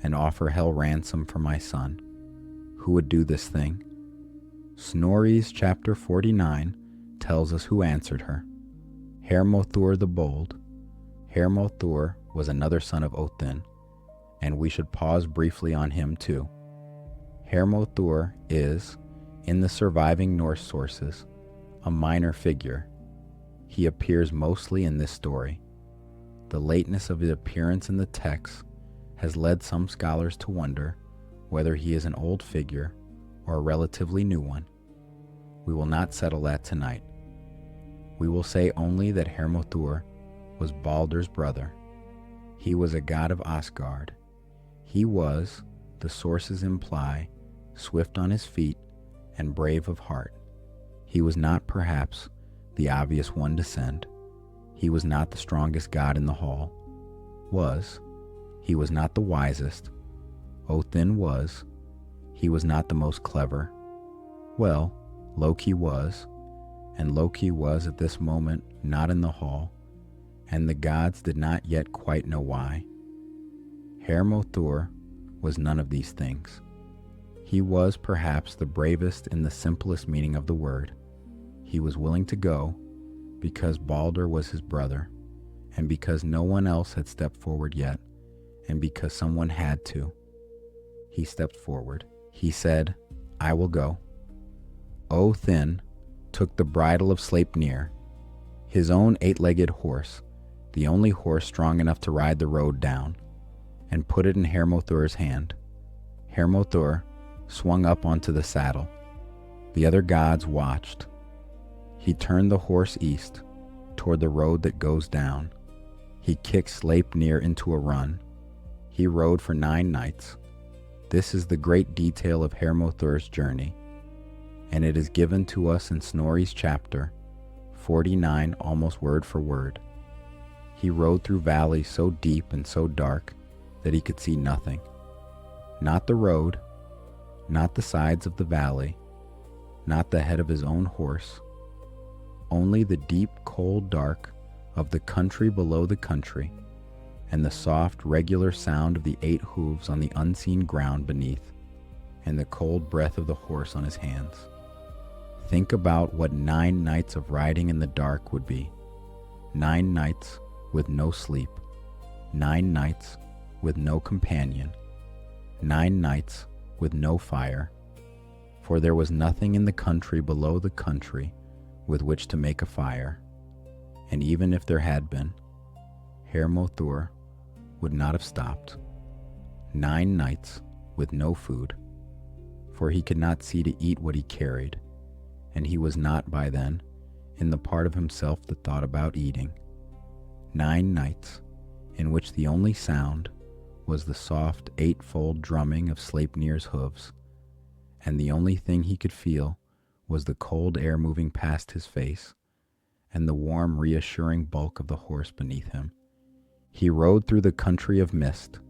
and offer hell ransom for my son? Who would do this thing?" Snorri's chapter 49 tells us who answered her. Hermóðr the Bold. Hermóðr was another son of Odin, and we should pause briefly on him too. Hermóðr is, in the surviving Norse sources, a minor figure. He appears mostly in this story. The lateness of his appearance in the text has led some scholars to wonder whether he is an old figure or a relatively new one. We will not settle that tonight. We will say only that Hermóðr was Baldr's brother. He was a god of Asgard. He was, the sources imply, swift on his feet and brave of heart. He was not perhaps the obvious one to send. He was not the strongest god in the hall. He was not the wisest. Odin was. He was not the most clever. Well, Loki was, and Loki was at this moment not in the hall, and the gods did not yet quite know why. Hermóðr was none of these things. He was perhaps the bravest in the simplest meaning of the word. He was willing to go because Baldr was his brother, and because no one else had stepped forward yet, and because someone had to. He stepped forward. He said, "I will go." Óðinn took the bridle of Sleipnir, his own 8-legged horse, the only horse strong enough to ride the road down, and put it in Hermóðr's hand. Hermóðr swung up onto the saddle. The other gods watched. He turned the horse east, toward the road that goes down. He kicked Sleipnir into a run. He rode for 9 nights. This is the great detail of Hermóðr's journey, and it is given to us in Snorri's chapter 49 almost word for word. He rode through valleys so deep and so dark that he could see nothing. Not the road, not the sides of the valley, not the head of his own horse, only the deep cold dark of the country below the country, and the soft regular sound of the 8 hooves on the unseen ground beneath, and the cold breath of the horse on his hands. Think about what 9 nights of riding in the dark would be. 9 nights with no sleep. 9 nights with no companion. 9 nights with no fire. For there was nothing in the country below the country with which to make a fire. And even if there had been, Hermóðr would not have stopped. 9 nights with no food, for he could not see to eat what he carried, and he was not by then in the part of himself that thought about eating. 9 nights in which the only sound was the soft 8-fold drumming of Sleipnir's hooves, and the only thing he could feel was the cold air moving past his face, and the warm, reassuring bulk of the horse beneath him. He rode through the country of mist.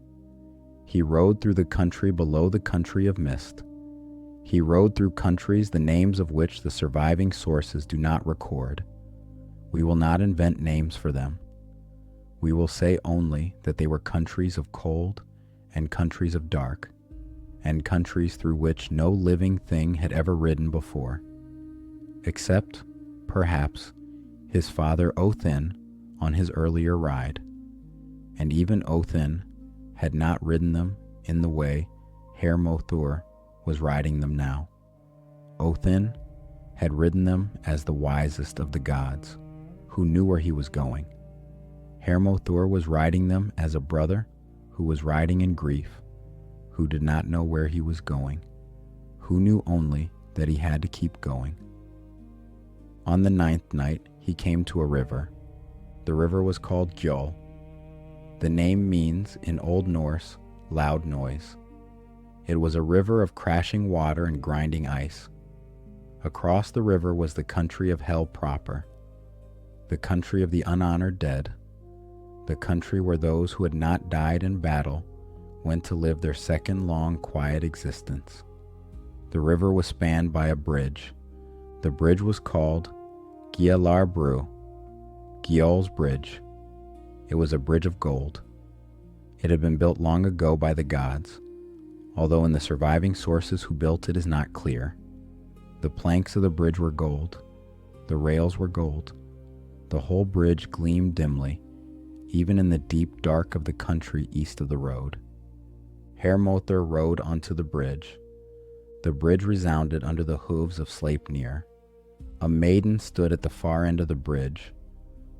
He rode through the country below the country of mist. He rode through countries the names of which the surviving sources do not record. We will not invent names for them. We will say only that they were countries of cold and countries of dark, and countries through which no living thing had ever ridden before, except, perhaps, his father Odin on his earlier ride. And even Odin had not ridden them in the way Hermóðr was riding them now. Odin had ridden them as the wisest of the gods, who knew where he was going. Hermóðr was riding them as a brother who was riding in grief, who did not know where he was going, who knew only that he had to keep going. On the 9th night he came to a river. The river was called Gjöll. The name means, in Old Norse, loud noise. It was a river of crashing water and grinding ice. Across the river was the country of Hell proper, the country of the unhonored dead, the country where those who had not died in battle went to live their second long, quiet existence. The river was spanned by a bridge. The bridge was called Gjallarbrú, Gjöll's bridge. It was a bridge of gold. It had been built long ago by the gods, although in the surviving sources who built it is not clear. The planks of the bridge were gold. The rails were gold. The whole bridge gleamed dimly, even in the deep dark of the country east of the road. Hermóðr rode onto the bridge. The bridge resounded under the hooves of Sleipnir. A maiden stood at the far end of the bridge.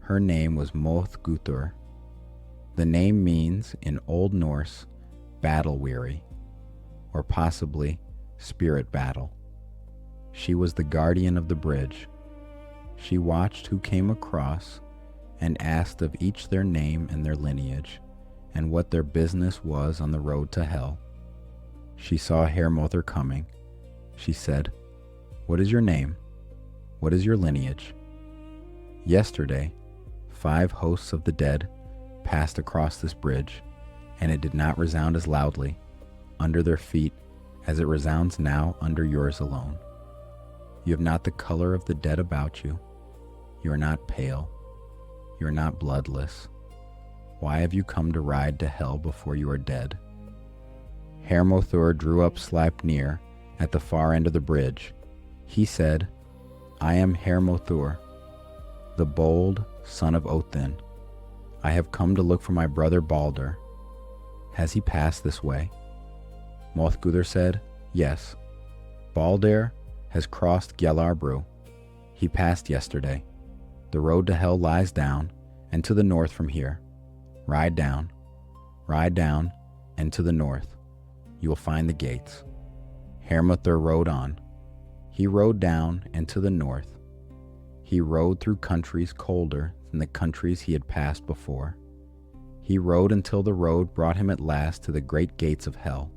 Her name was Mothgutur. The name means, in Old Norse, battle-weary, or possibly spirit battle. She was the guardian of the bridge. She watched who came across and asked of each their name and their lineage, and what their business was on the road to hell. She saw Hermóðr coming. She said, "What is your name?" What is your lineage? Yesterday, 5 hosts of the dead passed across this bridge, and it did not resound as loudly under their feet as it resounds now under yours alone. You have not the color of the dead about you. You are not pale. You are not bloodless. Why have you come to ride to hell before you are dead? Hermóðr drew up Sleipnir at the far end of the bridge. He said, I am Hermóðr, the bold son of Odin. I have come to look for my brother Baldr. Has he passed this way? Hroðgar said, Yes. Baldr has crossed Gjallarbrú. He passed yesterday. The road to hell lies down and to the north from here. Ride down, and to the north. You will find the gates. Hermóðr rode on. He rode down and to the north. He rode through countries colder than the countries he had passed before. He rode until the road brought him at last to the great gates of hell.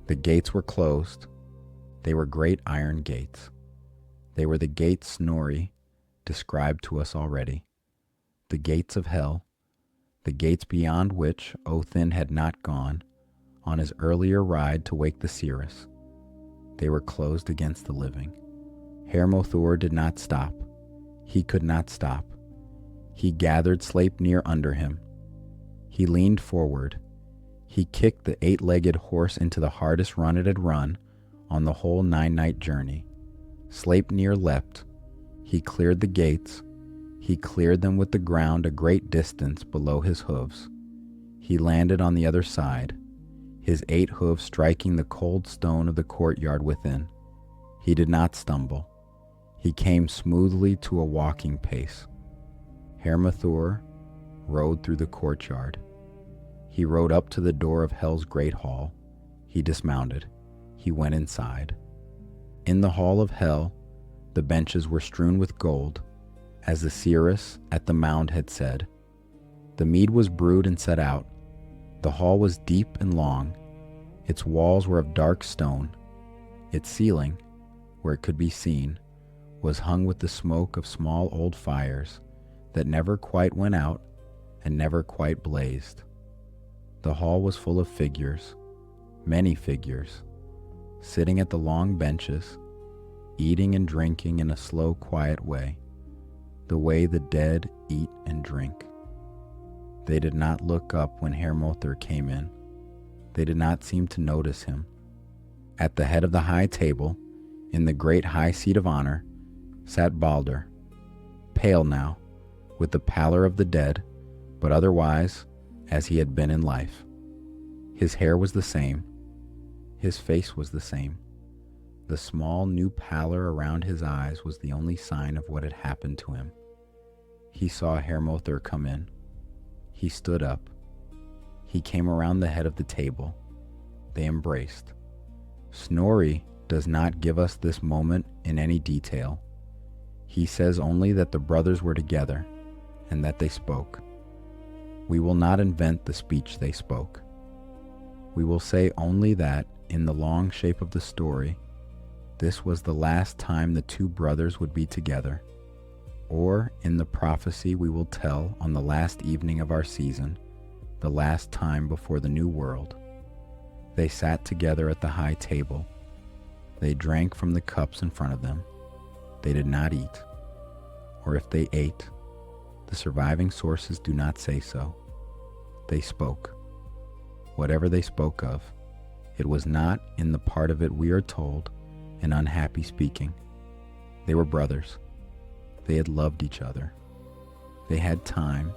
The gates were closed. They were great iron gates. They were the gates Snorri described to us already. The gates of hell, the gates beyond which Odin had not gone on his earlier ride to wake the Seeress. They were closed against the living. Hermóðr did not stop. He could not stop. He gathered Sleipnir under him. He leaned forward. He kicked the 8-legged horse into the hardest run it had run on the whole 9-night journey. Sleipnir leapt. He cleared the gates. He cleared them with the ground a great distance below his hooves. He landed on the other side, his 8 hooves striking the cold stone of the courtyard within. He did not stumble. He came smoothly to a walking pace. Hermóðr rode through the courtyard. He rode up to the door of Hell's great hall. He dismounted. He went inside. In the hall of Hell, the benches were strewn with gold, as the Seeress at the mound had said. The mead was brewed and set out. The hall was deep and long. Its walls were of dark stone. Its ceiling, where it could be seen, was hung with the smoke of small old fires that never quite went out and never quite blazed. The hall was full of figures, many figures, sitting at the long benches, eating and drinking in a slow, quiet way, the way the dead eat and drink. They did not look up when Hermóðr came in. They did not seem to notice him. At the head of the high table, in the great high seat of honor, sat Baldr, pale now, with the pallor of the dead, but otherwise as he had been in life. His hair was the same. His face was the same. The small new pallor around his eyes was the only sign of what had happened to him. He saw Hermóðr come in. He stood up. He came around the head of the table. They embraced. Snorri does not give us this moment in any detail. He says only that the brothers were together and that they spoke. We will not invent the speech they spoke. We will say only that, in the long shape of the story, this was the last time the 2 brothers would be together. Or, in the prophecy we will tell on the last evening of our season, the last time before the new world. They sat together at the high table. They drank from the cups in front of them. They did not eat. Or if they ate, the surviving sources do not say so. They spoke. Whatever they spoke of, it was not, in the part of it we are told, an unhappy speaking. They were brothers. They had loved each other. They had time,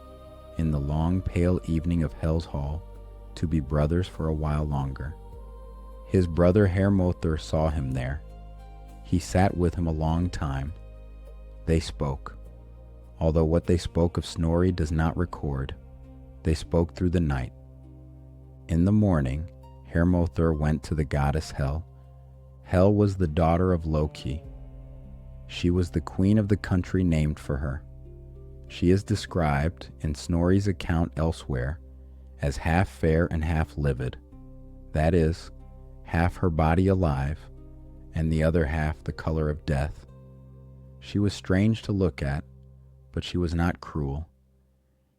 in the long pale evening of Hell's Hall, to be brothers for a while longer. His brother Hermóðr saw him there. He sat with him a long time. They spoke. Although what they spoke of Snorri does not record, they spoke through the night. In the morning, Hermóðr went to the goddess Hel. Hel was the daughter of Loki. She was the queen of the country named for her. She is described in Snorri's account elsewhere as half fair and half livid, that is, half her body alive and the other half the color of death. She was strange to look at, but she was not cruel.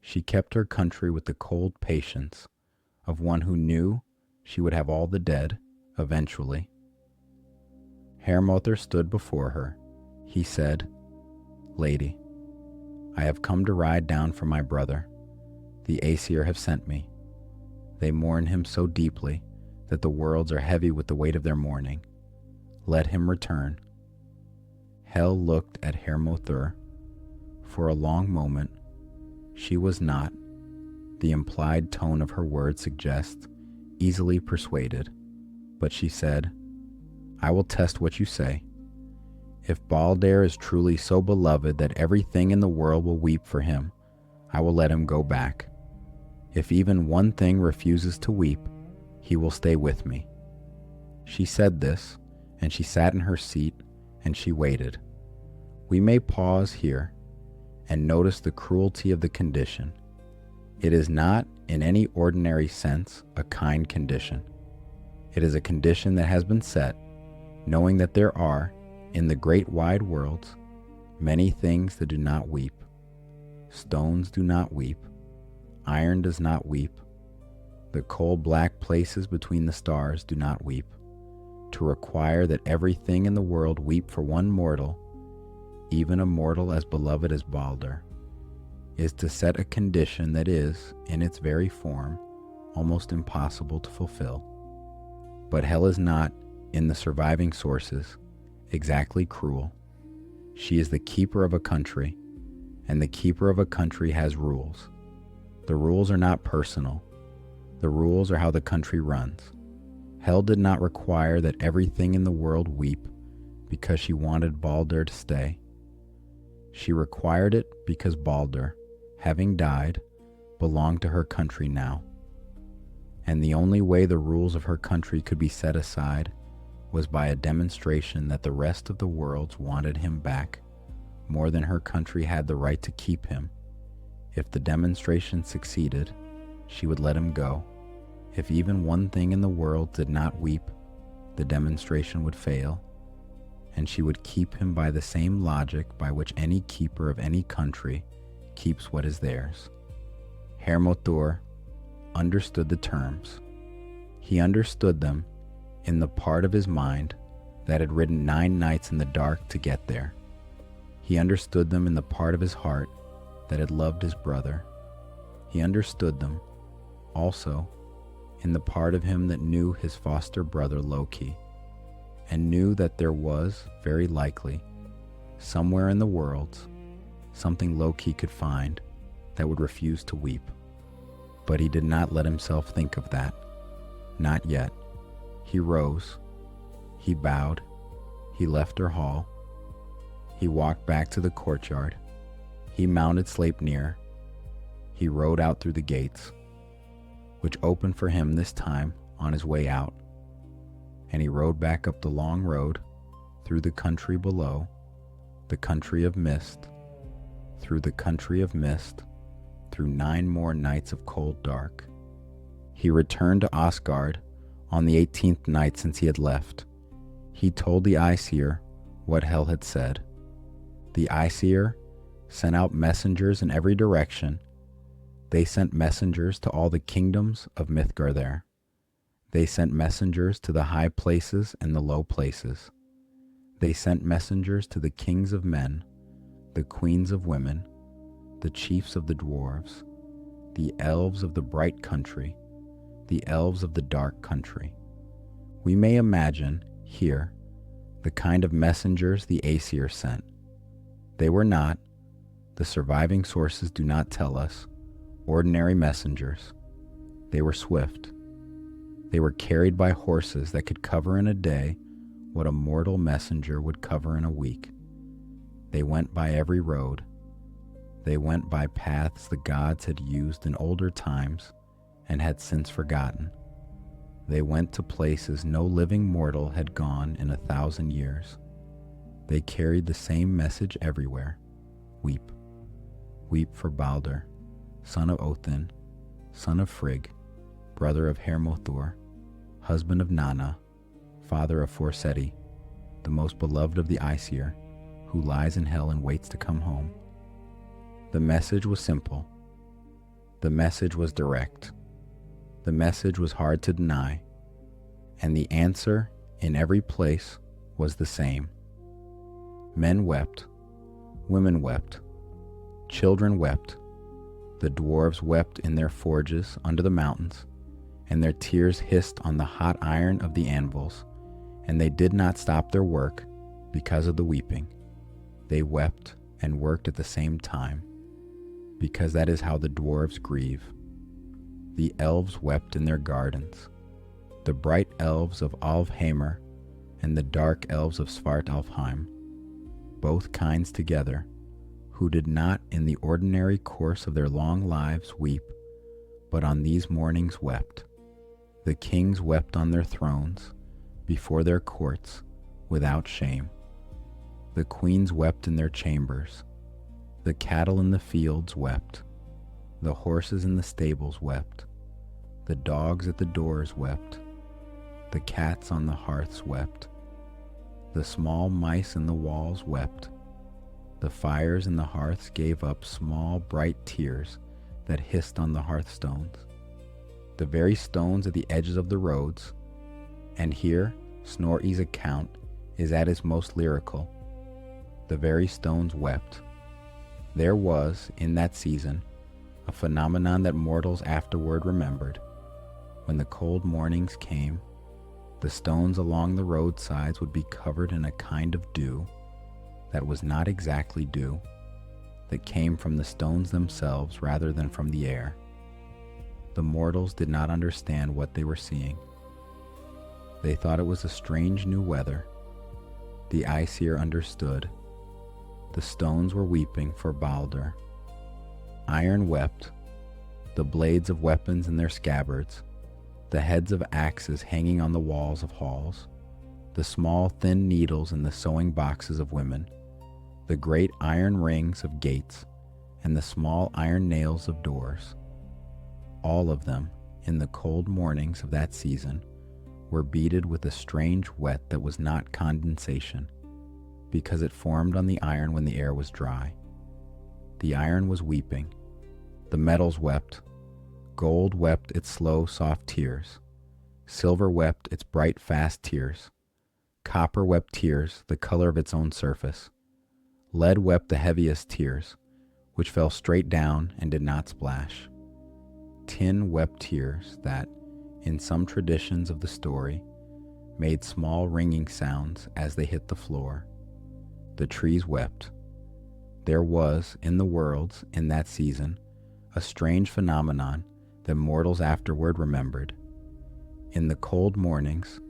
She kept her country with the cold patience of one who knew she would have all the dead, eventually. Hermóðr stood before her. He said, "Lady, I have come to ride down for my brother. The Aesir have sent me. They mourn him so deeply that the worlds are heavy with the weight of their mourning. Let him return." Hel looked at Hermóðr. For a long moment, she was not, the implied tone of her words suggests, easily persuaded, but she said, "I will test what you say. If Baldr is truly so beloved that everything in the world will weep for him, I will let him go back. If even one thing refuses to weep, he will stay with me." She said this, and she sat in her seat, and she waited. We may pause here and notice the cruelty of the condition. It is not, in any ordinary sense, a kind condition. It is a condition that has been set, knowing that there are, in the great wide worlds, many things that do not weep. Stones do not weep. Iron does not weep. The cold black places between the stars do not weep. To require that everything in the world weep for one mortal, even a mortal as beloved as Baldr, is to set a condition that is, in its very form, almost impossible to fulfill. But Hel is not, in the surviving sources, exactly cruel. She is the keeper of a country, and the keeper of a country has rules. The rules are not personal. The rules are how the country runs. Hel did not require that everything in the world weep because she wanted Baldr to stay. She required it because Baldr, having died, belonged to her country now. And the only way the rules of her country could be set aside was by a demonstration that the rest of the worlds wanted him back more than her country had the right to keep him. If the demonstration succeeded, she would let him go. If even one thing in the world did not weep, the demonstration would fail, and she would keep him by the same logic by which any keeper of any country keeps what is theirs. Hermóðr understood the terms. He understood them in the part of his mind that had ridden 9 nights in the dark to get there. He understood them in the part of his heart that had loved his brother. He understood them also in the part of him that knew his foster brother Loki, and knew that there was, very likely, somewhere in the worlds, something Loki could find that would refuse to weep. But he did not let himself think of that. Not yet. He rose. He bowed. He left her hall. He walked back to the courtyard. He mounted Sleipnir. He rode out through the gates, which opened for him this time on his way out. And he rode back up the long road, through the country below, the country of mist, through the country of mist, through 9 more nights of cold dark. He returned to Asgard on the 18th night since he had left. He told the Aesir what Hel had said. The Aesir sent out messengers in every direction. They sent messengers to all the kingdoms of Midgard. They sent messengers to the high places and the low places. They sent messengers to the kings of men, the queens of women, the chiefs of the dwarves, the elves of the bright country, the elves of the dark country. We may imagine, here, the kind of messengers the Aesir sent. They were not, the surviving sources do not tell us, ordinary messengers. They were swift. They were carried by horses that could cover in a day what a mortal messenger would cover in a week. They went by every road. They went by paths the gods had used in older times and had since forgotten. They went to places no living mortal had gone in 1,000 years. They carried the same message everywhere. Weep. Weep for Baldr, son of Óðinn, son of Frigg, brother of Hermóðr, husband of Nanna, father of Forseti, the most beloved of the Aesir, who lies in hell and waits to come home. The message was simple. The message was direct. The message was hard to deny. And the answer in every place was the same. Men wept. Women wept. Children wept. The dwarves wept in their forges under the mountains, and their tears hissed on the hot iron of the anvils, and they did not stop their work because of the weeping. They wept and worked at the same time, because that is how the dwarves grieve. The elves wept in their gardens, the bright elves of Alfheimr and the dark elves of Svartalfheim, both kinds together, who did not in the ordinary course of their long lives weep, but on these mornings wept. The kings wept on their thrones, before their courts, without shame. The queens wept in their chambers. The cattle in the fields wept. The horses in the stables wept. The dogs at the doors wept. The cats on the hearths wept. The small mice in the walls wept. The fires in the hearths gave up small bright tears that hissed on the hearthstones. The very stones at the edges of the roads, and here Snorri's account is at its most lyrical. The very stones wept. There was, in that season, a phenomenon that mortals afterward remembered. When the cold mornings came, the stones along the roadsides would be covered in a kind of dew that was not exactly dew, that came from the stones themselves rather than from the air. The mortals did not understand what they were seeing. They thought it was a strange new weather. The Aesir understood. The stones were weeping for Baldr. Iron wept, the blades of weapons in their scabbards, the heads of axes hanging on the walls of halls, the small thin needles in the sewing boxes of women, the great iron rings of gates, and the small iron nails of doors. All of them, in the cold mornings of that season, were beaded with a strange wet that was not condensation, because it formed on the iron when the air was dry. The iron was weeping. The metals wept. Gold wept its slow, soft tears. Silver wept its bright, fast tears. Copper wept tears the color of its own surface. Lead wept the heaviest tears, which fell straight down and did not splash. Tin wept tears that, in some traditions of the story, made small ringing sounds as they hit the floor. The trees wept. There was, in the worlds, in that season, a strange phenomenon that mortals afterward remembered. In the cold mornings,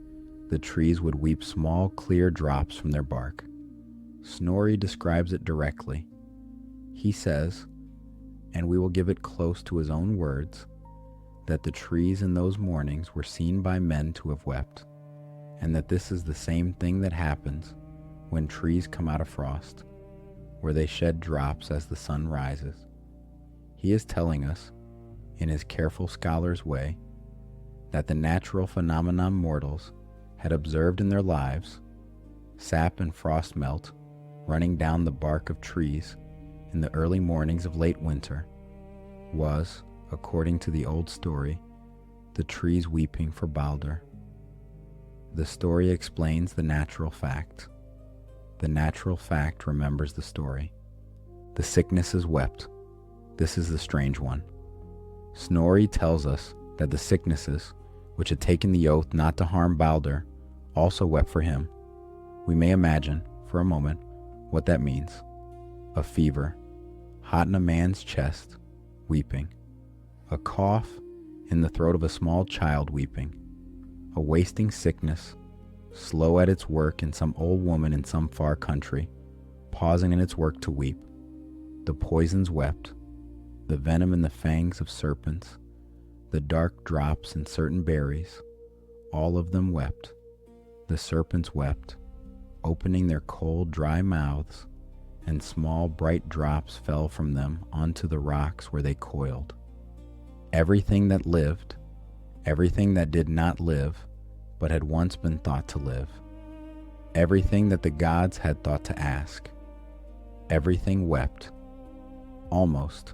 the trees would weep small, clear drops from their bark. Snorri describes it directly. He says, and we will give it close to his own words, that the trees in those mornings were seen by men to have wept, and that this is the same thing that happens when trees come out of frost, where they shed drops as the sun rises. He is telling us, in his careful scholar's way, that the natural phenomenon mortals had observed in their lives, sap and frost melt running down the bark of trees in the early mornings of late winter, was, according to the old story, the trees weeping for Baldr. The story explains the natural fact. The natural fact remembers the story. The sicknesses wept. This is the strange one. Snorri tells us that the sicknesses, which had taken the oath not to harm Baldr, also wept for him. We may imagine, for a moment, what that means. A fever, hot in a man's chest, weeping. A cough in the throat of a small child, weeping. A wasting sickness, slow at its work in some old woman in some far country, pausing in its work to weep. The poisons wept, the venom in the fangs of serpents, the dark drops in certain berries, all of them wept. The serpents wept, opening their cold, dry mouths, and small, bright drops fell from them onto the rocks where they coiled. Everything that lived, everything that did not live, but had once been thought to live, everything that the gods had thought to ask, Everything wept. Almost.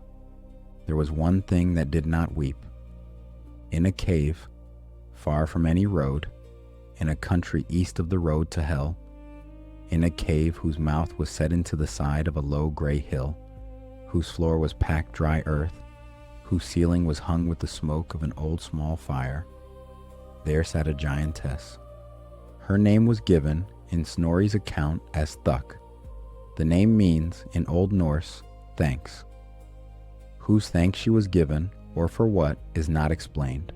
There was one thing that did not weep. In a cave, far from any road, in a country east of the road to hell, in a cave whose mouth was set into the side of a low gray hill, whose floor was packed dry earth, whose ceiling was hung with the smoke of an old small fire, there sat a giantess. Her name was given in Snorri's account as Thuk. The name means, in Old Norse, thanks. Whose thanks she was given, or for what, is not explained.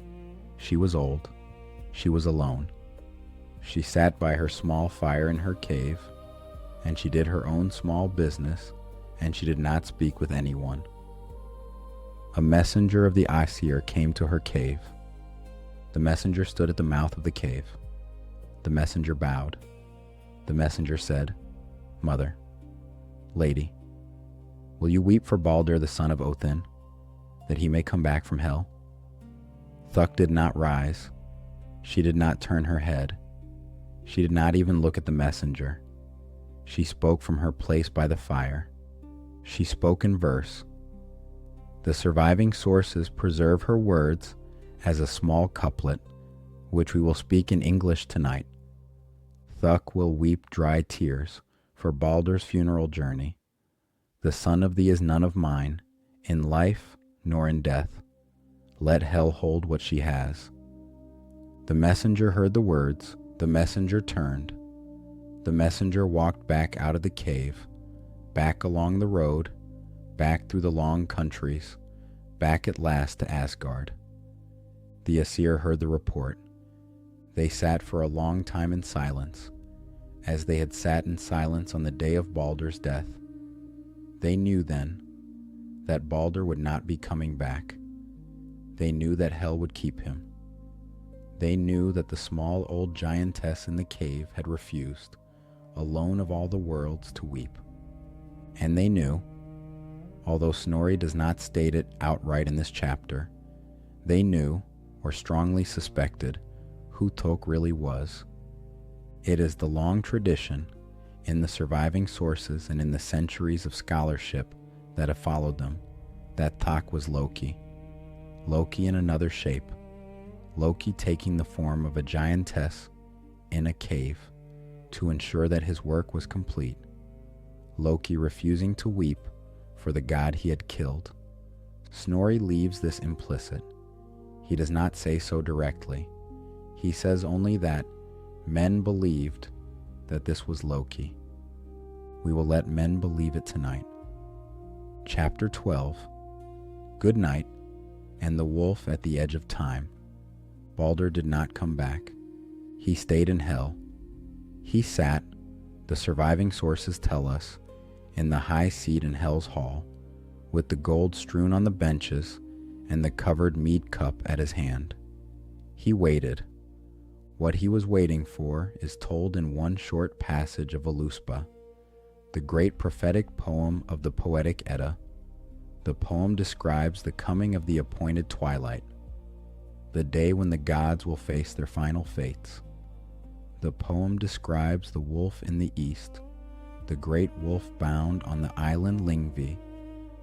She was old. She was alone. She sat by her small fire in her cave, and she did her own small business, and she did not speak with anyone. A messenger of the Aesir came to her cave. The messenger stood at the mouth of the cave. The messenger bowed. The messenger said, "Mother, lady, will you weep for Baldr the son of Odin, that he may come back from hell?" Thuk did not rise. She did not turn her head. She did not even look at the messenger. She spoke from her place by the fire. She spoke in verse. The surviving sources preserve her words as a small couplet, which we will speak in English tonight. Thuk will weep dry tears for Baldr's funeral journey. The son of thee is none of mine, in life nor in death. Let hell hold what she has. The messenger heard the words. The messenger turned. The messenger walked back out of the cave, back along the road, back through the long countries, back at last to Asgard. The Aesir heard the report. They sat for a long time in silence, as they had sat in silence on the day of Baldr's death. They knew then that Baldr would not be coming back. They knew that hell would keep him. They knew that the small old giantess in the cave had refused, alone of all the worlds, to weep. And they knew, although Snorri does not state it outright in this chapter, they knew, or strongly suspected, who Tok really was. It is the long tradition in the surviving sources and in the centuries of scholarship that have followed them, that Tok was Loki. Loki in another shape. Loki taking the form of a giantess in a cave to ensure that his work was complete. Loki refusing to weep for the god he had killed. Snorri leaves this implicit. He does not say so directly. He says only that men believed that this was Loki. We will let men believe it tonight. Chapter 12. Goodnight and the wolf at the edge of time. Baldr did not come back. He stayed in hell. He sat, the surviving sources tell us, in the high seat in hell's hall, with the gold strewn on the benches and the covered mead cup at his hand. He waited. What he was waiting for is told in one short passage of Völuspá, the great prophetic poem of the Poetic Edda. The poem describes the coming of the appointed twilight, the day when the gods will face their final fates. The poem describes the wolf in the east, the great wolf bound on the island Lyngvi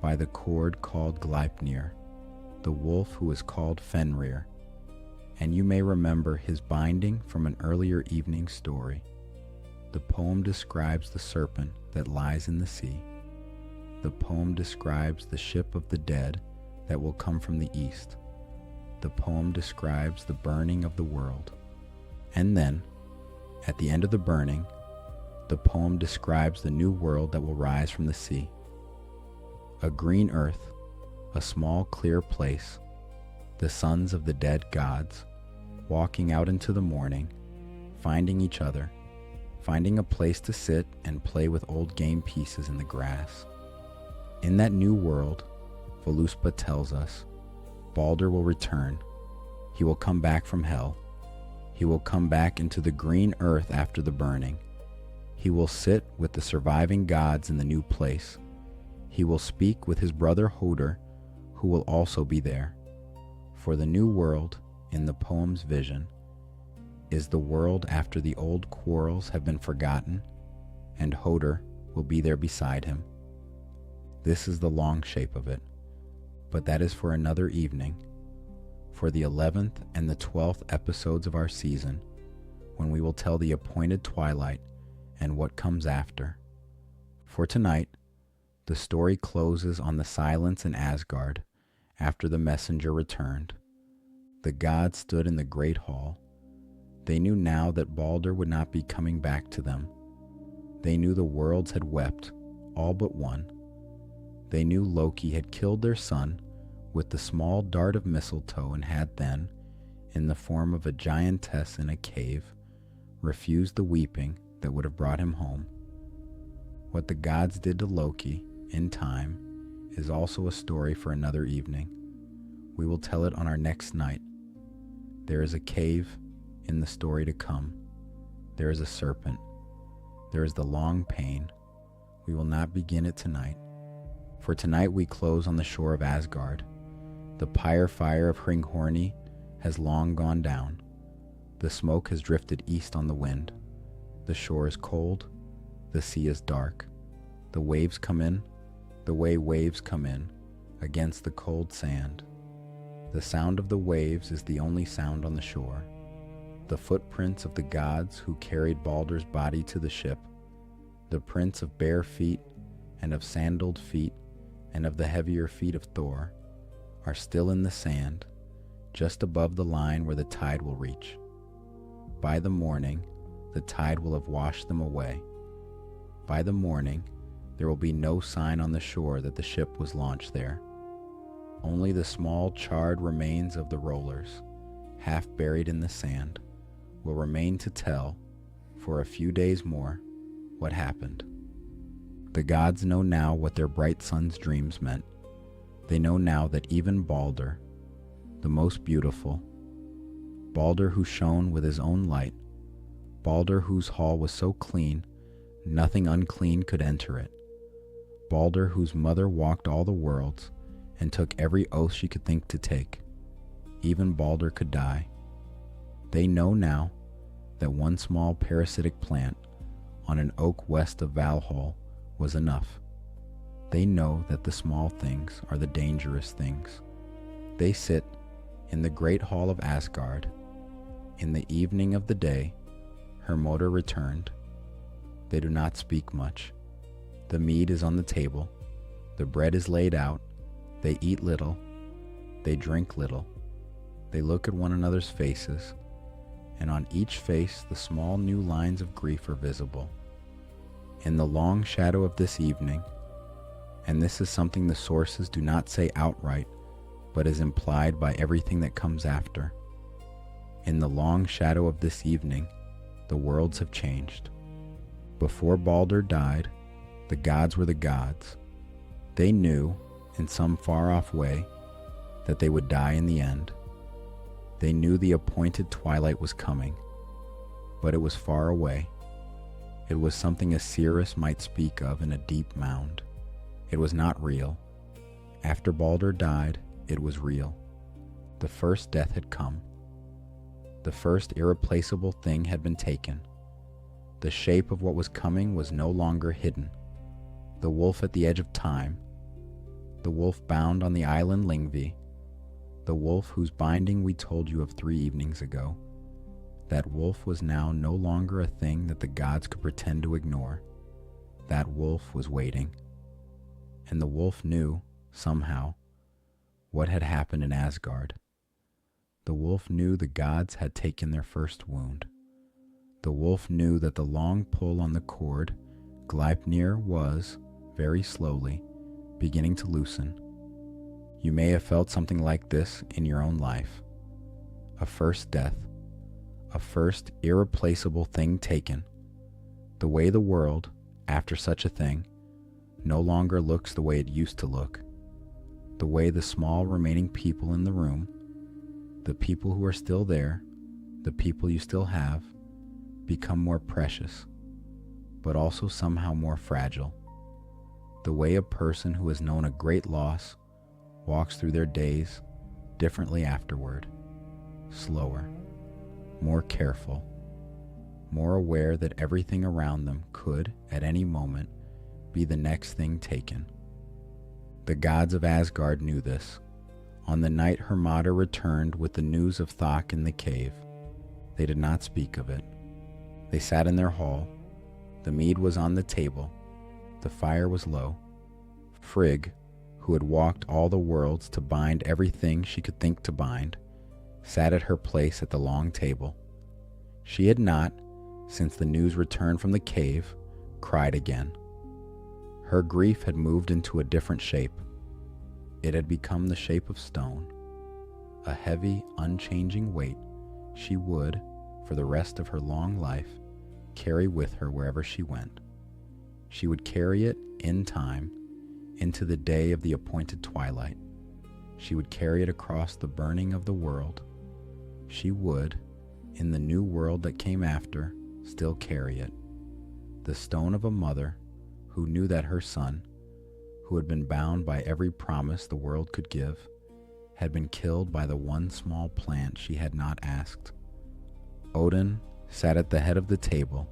by the cord called Gleipnir, the wolf who is called Fenrir, and you may remember his binding from an earlier evening story. The poem describes the serpent that lies in the sea. The poem describes the ship of the dead that will come from the east. The poem describes the burning of the world. And then, at the end of the burning, the poem describes the new world that will rise from the sea. A green earth, a small clear place, the sons of the dead gods, walking out into the morning, finding each other, finding a place to sit and play with old game pieces in the grass. In that new world, Völuspá tells us, Baldr will return. He will come back from hell. He will come back into the green earth after the burning. He will sit with the surviving gods in the new place. He will speak with his brother Hödr, who will also be there. For the new world, in the poem's vision, is the world after the old quarrels have been forgotten, and Hödr will be there beside him. This is the long shape of it, but that is for another evening, for the 11th and the 12th episodes of our season, when we will tell the appointed twilight and what comes after. For tonight, the story closes on the silence in Asgard after the messenger returned. The gods stood in the great hall. They knew now that Baldr would not be coming back to them. They knew the worlds had wept, all but one. They knew Loki had killed their son with the small dart of mistletoe and had then, in the form of a giantess in a cave, refused the weeping that would have brought him home. What the gods did to Loki, in time, is also a story for another evening. We will tell it on our next night. There is a cave in the story to come. There is a serpent. There is the long pain. We will not begin it tonight. For tonight we close on the shore of Asgard. The pyre fire of Hermóðr has long gone down. The smoke has drifted east on the wind. The shore is cold. The sea is dark. The waves come in, the way waves come in, against the cold sand. The sound of the waves is the only sound on the shore. The footprints of the gods who carried Baldr's body to the ship, the prints of bare feet and of sandaled feet and of the heavier feet of Thor, are still in the sand, just above the line where the tide will reach. By the morning, the tide will have washed them away. By the morning, there will be no sign on the shore that the ship was launched there. Only the small charred remains of the rollers, half buried in the sand, will remain to tell, for a few days more, what happened. The gods know now what their bright son's dreams meant. They know now that even Baldr, the most beautiful, Baldr who shone with his own light, Baldr whose hall was so clean, nothing unclean could enter it, Baldr whose mother walked all the worlds and took every oath she could think to take, even Baldr could die. They know now that one small parasitic plant on an oak west of Valhåll was enough. They know that the small things are the dangerous things. They sit in the great hall of Asgard. In the evening of the day, Hermóðr returned. They do not speak much. The mead is on the table. The bread is laid out. They eat little. They drink little. They look at one another's faces, and on each face the small new lines of grief are visible. In the long shadow of this evening, and this is something the sources do not say outright, but is implied by everything that comes after. In the long shadow of this evening, the worlds have changed. Before Baldr died, the gods were the gods. They knew, in some far-off way, that they would die in the end. They knew the appointed twilight was coming, but it was far away. It was something a seeress might speak of in a deep mound. It was not real. After Baldr died, it was real. The first death had come. The first irreplaceable thing had been taken. The shape of what was coming was no longer hidden. The wolf at the edge of time, the wolf bound on the island Lyngvi, the wolf whose binding we told you of 3 evenings ago, that wolf was now no longer a thing that the gods could pretend to ignore. That wolf was waiting. And the wolf knew, somehow, what had happened in Asgard. The wolf knew the gods had taken their first wound. The wolf knew that the long pull on the cord, Gleipnir, was, very slowly, beginning to loosen. You may have felt something like this in your own life. A first death, a first irreplaceable thing taken. The way the world, after such a thing, no longer looks the way it used to look. The way the small remaining people in the room, the people who are still there, the people you still have, become more precious, but also somehow more fragile. The way a person who has known a great loss walks through their days differently afterward, slower, more careful, more aware that everything around them could, at any moment, be the next thing taken. The gods of Asgard knew this. On the night Hermóðr returned with the news of Thok in the cave, they did not speak of it. They sat in their hall. The mead was on the table. The fire was low. Frigg, who had walked all the worlds to bind everything she could think to bind, sat at her place at the long table. She had not, since the news returned from the cave, cried again. Her grief had moved into a different shape. It had become the shape of stone, a heavy, unchanging weight she would, for the rest of her long life, carry with her wherever she went. She would carry it in time into the day of the appointed twilight. She would carry it across the burning of the world. She would, in the new world that came after, still carry it. The stone of a mother who knew that her son, who had been bound by every promise the world could give, had been killed by the one small plant she had not asked. Odin sat at the head of the table.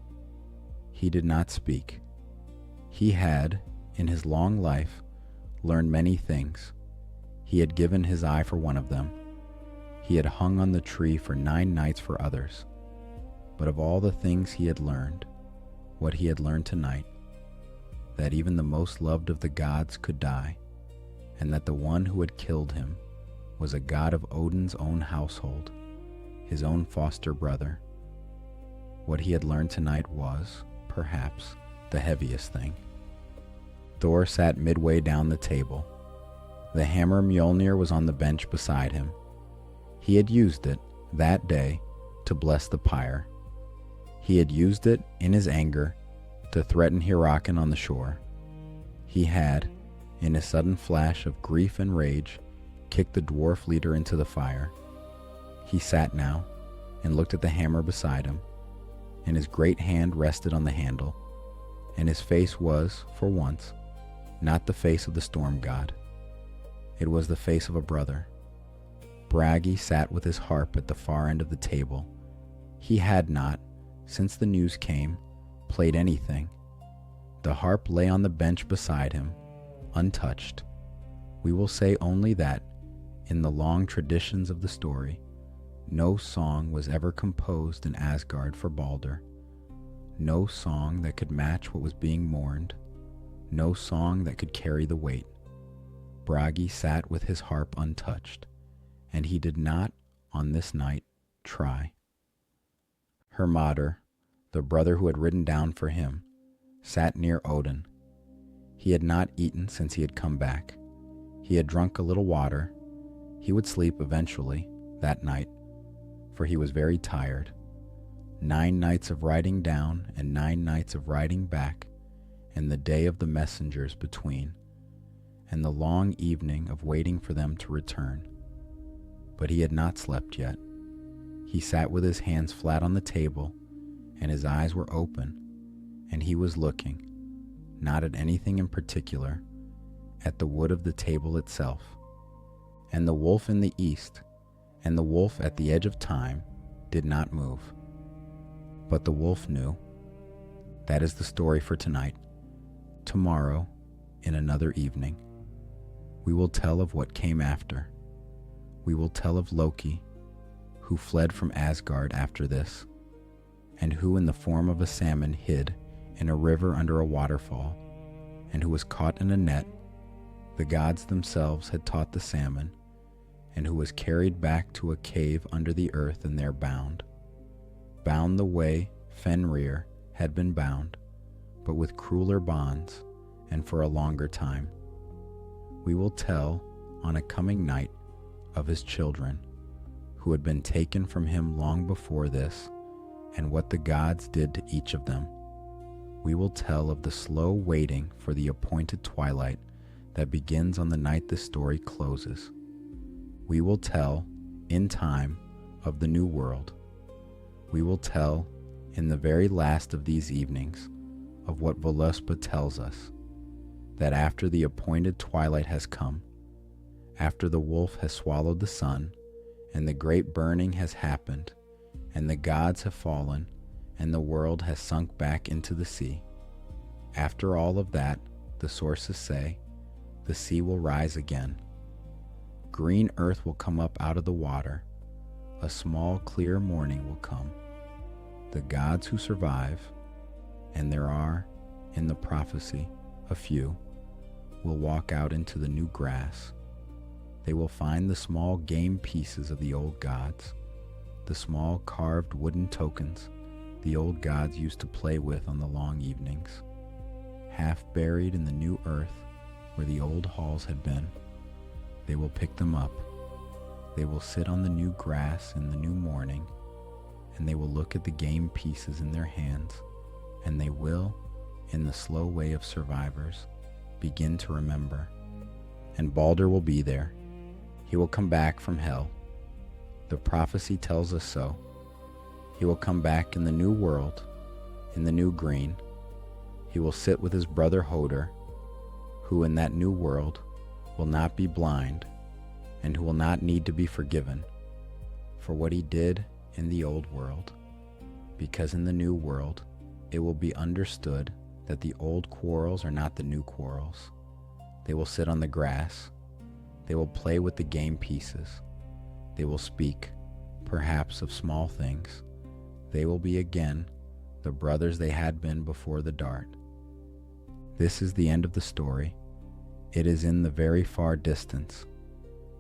He did not speak. He had, in his long life, learned many things. He had given his eye for one of them. He had hung on the tree for 9 nights for others. But of all the things he had learned, what he had learned tonight, that even the most loved of the gods could die, and that the one who had killed him was a god of Odin's own household, his own foster brother. What he had learned tonight was, perhaps, the heaviest thing. Thor sat midway down the table. The hammer Mjolnir was on the bench beside him. He had used it, that day, to bless the pyre. He had used it, in his anger, to threaten Hyrrokin on the shore. He had, in a sudden flash of grief and rage, kicked the dwarf leader into the fire. He sat now, and looked at the hammer beside him, and his great hand rested on the handle, and his face was, for once, not the face of the storm god. It was the face of a brother. Bragi sat with his harp at the far end of the table. He had not, since the news came, played anything. The harp lay on the bench beside him, untouched. We will say only that, in the long traditions of the story, no song was ever composed in Asgard for Baldr. No song that could match what was being mourned. No song that could carry the weight. Bragi sat with his harp untouched, and he did not, on this night, try. Hermóðr, the brother who had ridden down for him, sat near Odin. He had not eaten since he had come back. He had drunk a little water. He would sleep eventually, that night, for he was very tired. 9 nights of riding down and 9 nights of riding back, and the day of the messengers between, and the long evening of waiting for them to return. But he had not slept yet. He sat with his hands flat on the table, and his eyes were open, and he was looking, not at anything in particular, at the wood of the table itself. And the wolf in the east, and the wolf at the edge of time, did not move. But the wolf knew. That is the story for tonight. Tomorrow, in another evening, we will tell of what came after. We will tell of Loki, who fled from Asgard after this, and who in the form of a salmon hid in a river under a waterfall, and who was caught in a net the gods themselves had taught the salmon, and who was carried back to a cave under the earth and there bound the way Fenrir had been bound, but with crueler bonds and for a longer time. We will tell on a coming night of his children, who had been taken from him long before this, and what the gods did to each of them. We will tell of the slow waiting for the appointed twilight that begins on the night the story closes. We will tell, in time, of the new world. We will tell, in the very last of these evenings, of what Völuspá tells us, that after the appointed twilight has come, after the wolf has swallowed the sun, and the great burning has happened, and the gods have fallen, and the world has sunk back into the sea. After all of that, the sources say, the sea will rise again. Green earth will come up out of the water. A small, clear morning will come. The gods who survive, and there are, in the prophecy, a few, will walk out into the new grass. They will find the small game pieces of the old gods, the small carved wooden tokens the old gods used to play with on the long evenings, half buried in the new earth where the old halls had been. They will pick them up. They will sit on the new grass in the new morning, and they will look at the game pieces in their hands, and they will, in the slow way of survivors, begin to remember. And Baldr will be there. He will come back from hell. The prophecy tells us so. He will come back in the new world, in the new green. He will sit with his brother Hödr, who in that new world will not be blind, and who will not need to be forgiven for what he did in the old world, because in the new world it will be understood that the old quarrels are not the new quarrels. They will sit on the grass. They will play with the game pieces. They will speak, perhaps, of small things. They will be again the brothers they had been before the dart. This is the end of the story. It is in the very far distance,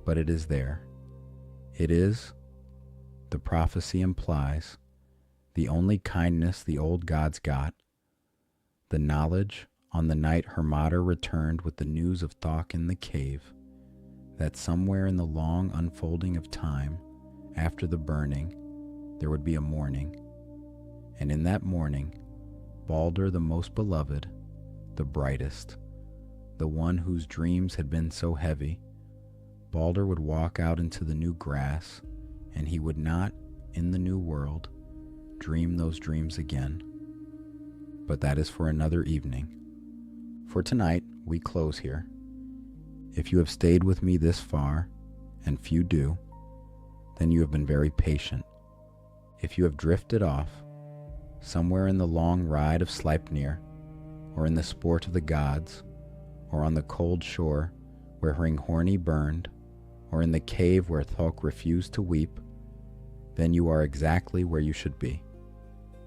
but it is there. It is, the prophecy implies, the only kindness the old gods got, the knowledge on the night Hermóðr returned with the news of Thok in the cave, that somewhere in the long unfolding of time, after the burning, there would be a morning. And in that morning, Baldr, the most beloved, the brightest, the one whose dreams had been so heavy, Baldr would walk out into the new grass, and he would not, in the new world, dream those dreams again. But that is for another evening. For tonight, we close here. If you have stayed with me this far, and few do, then you have been very patient. If you have drifted off, somewhere in the long ride of Sleipnir, or in the sport of the gods, or on the cold shore where Hringhorni burned, or in the cave where Thok refused to weep, then you are exactly where you should be.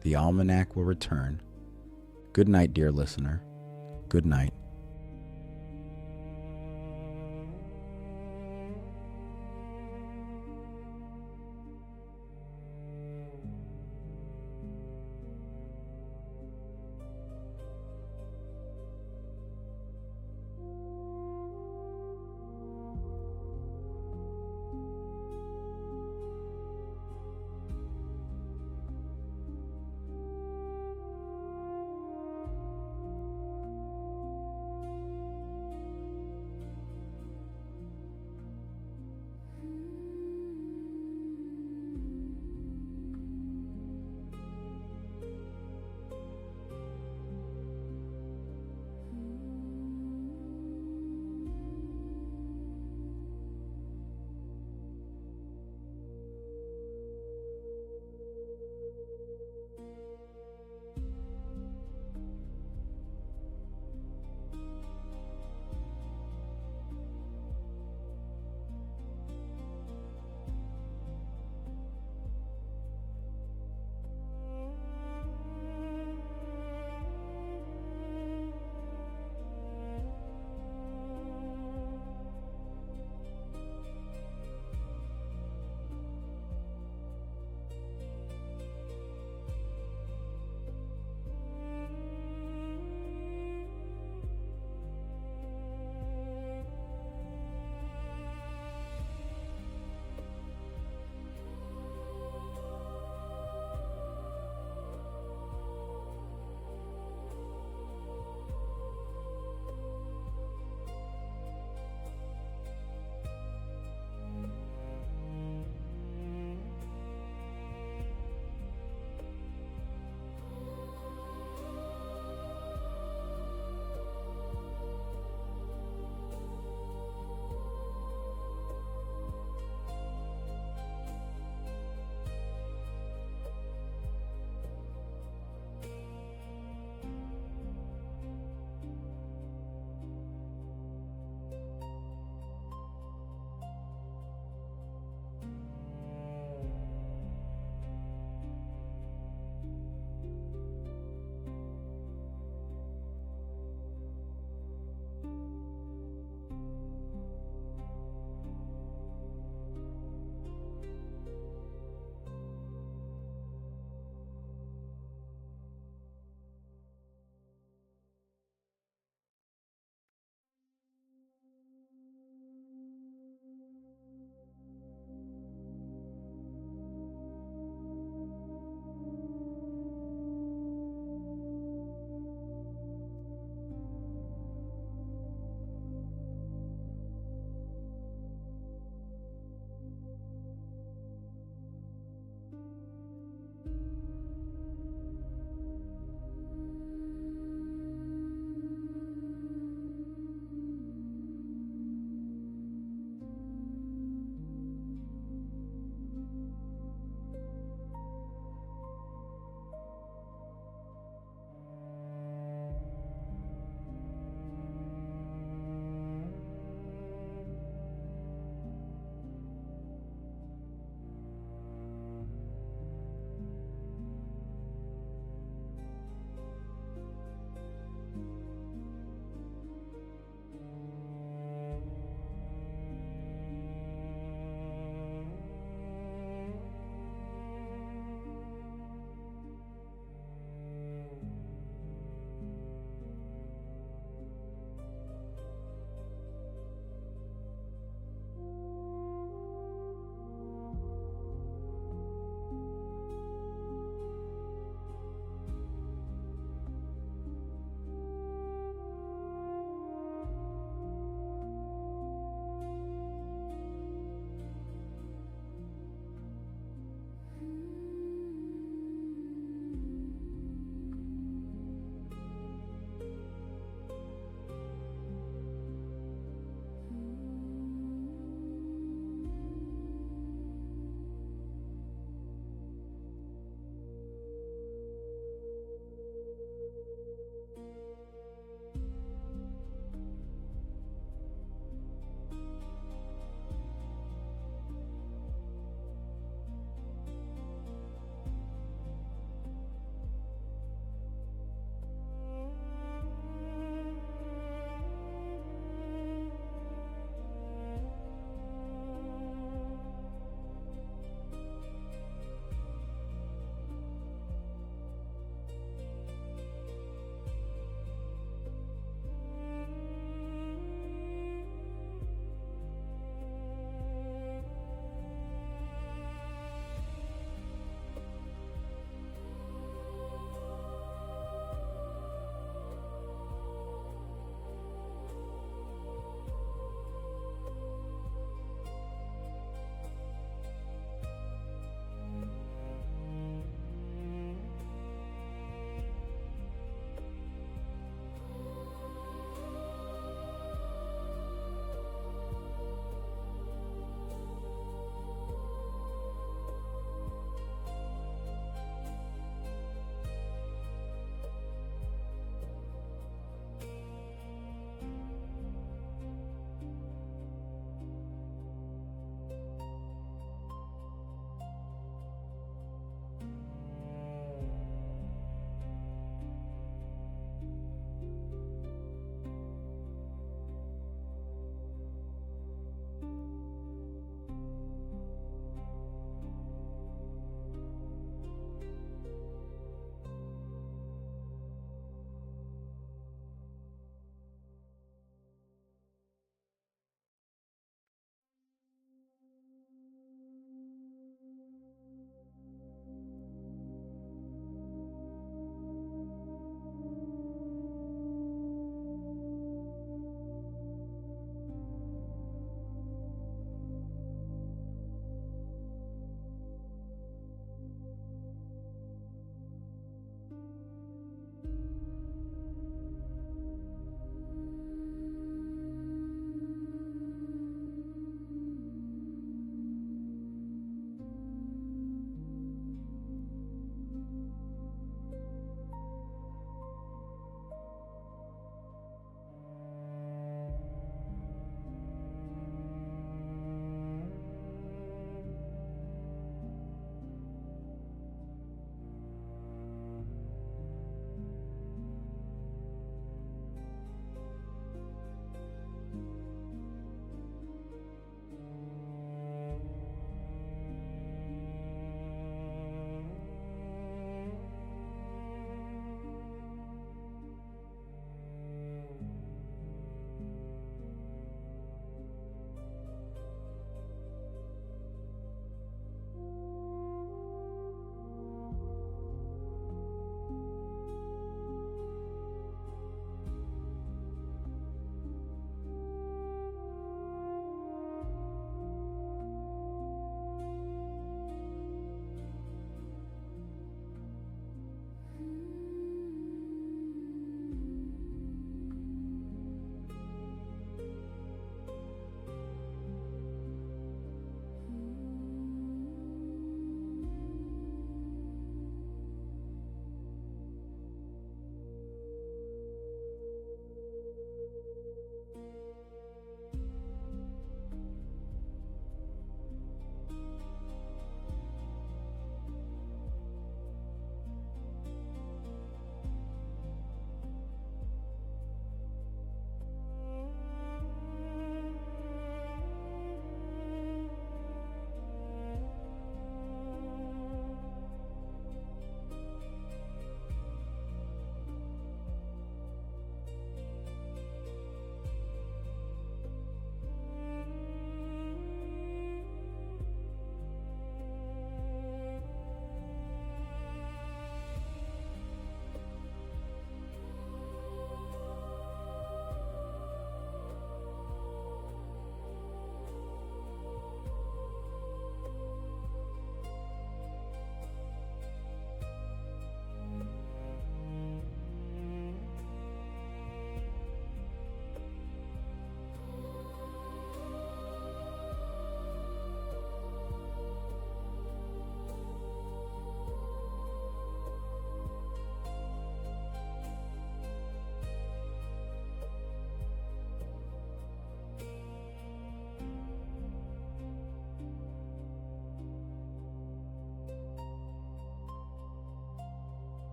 The Almanac will return. Good night, dear listener. Good night.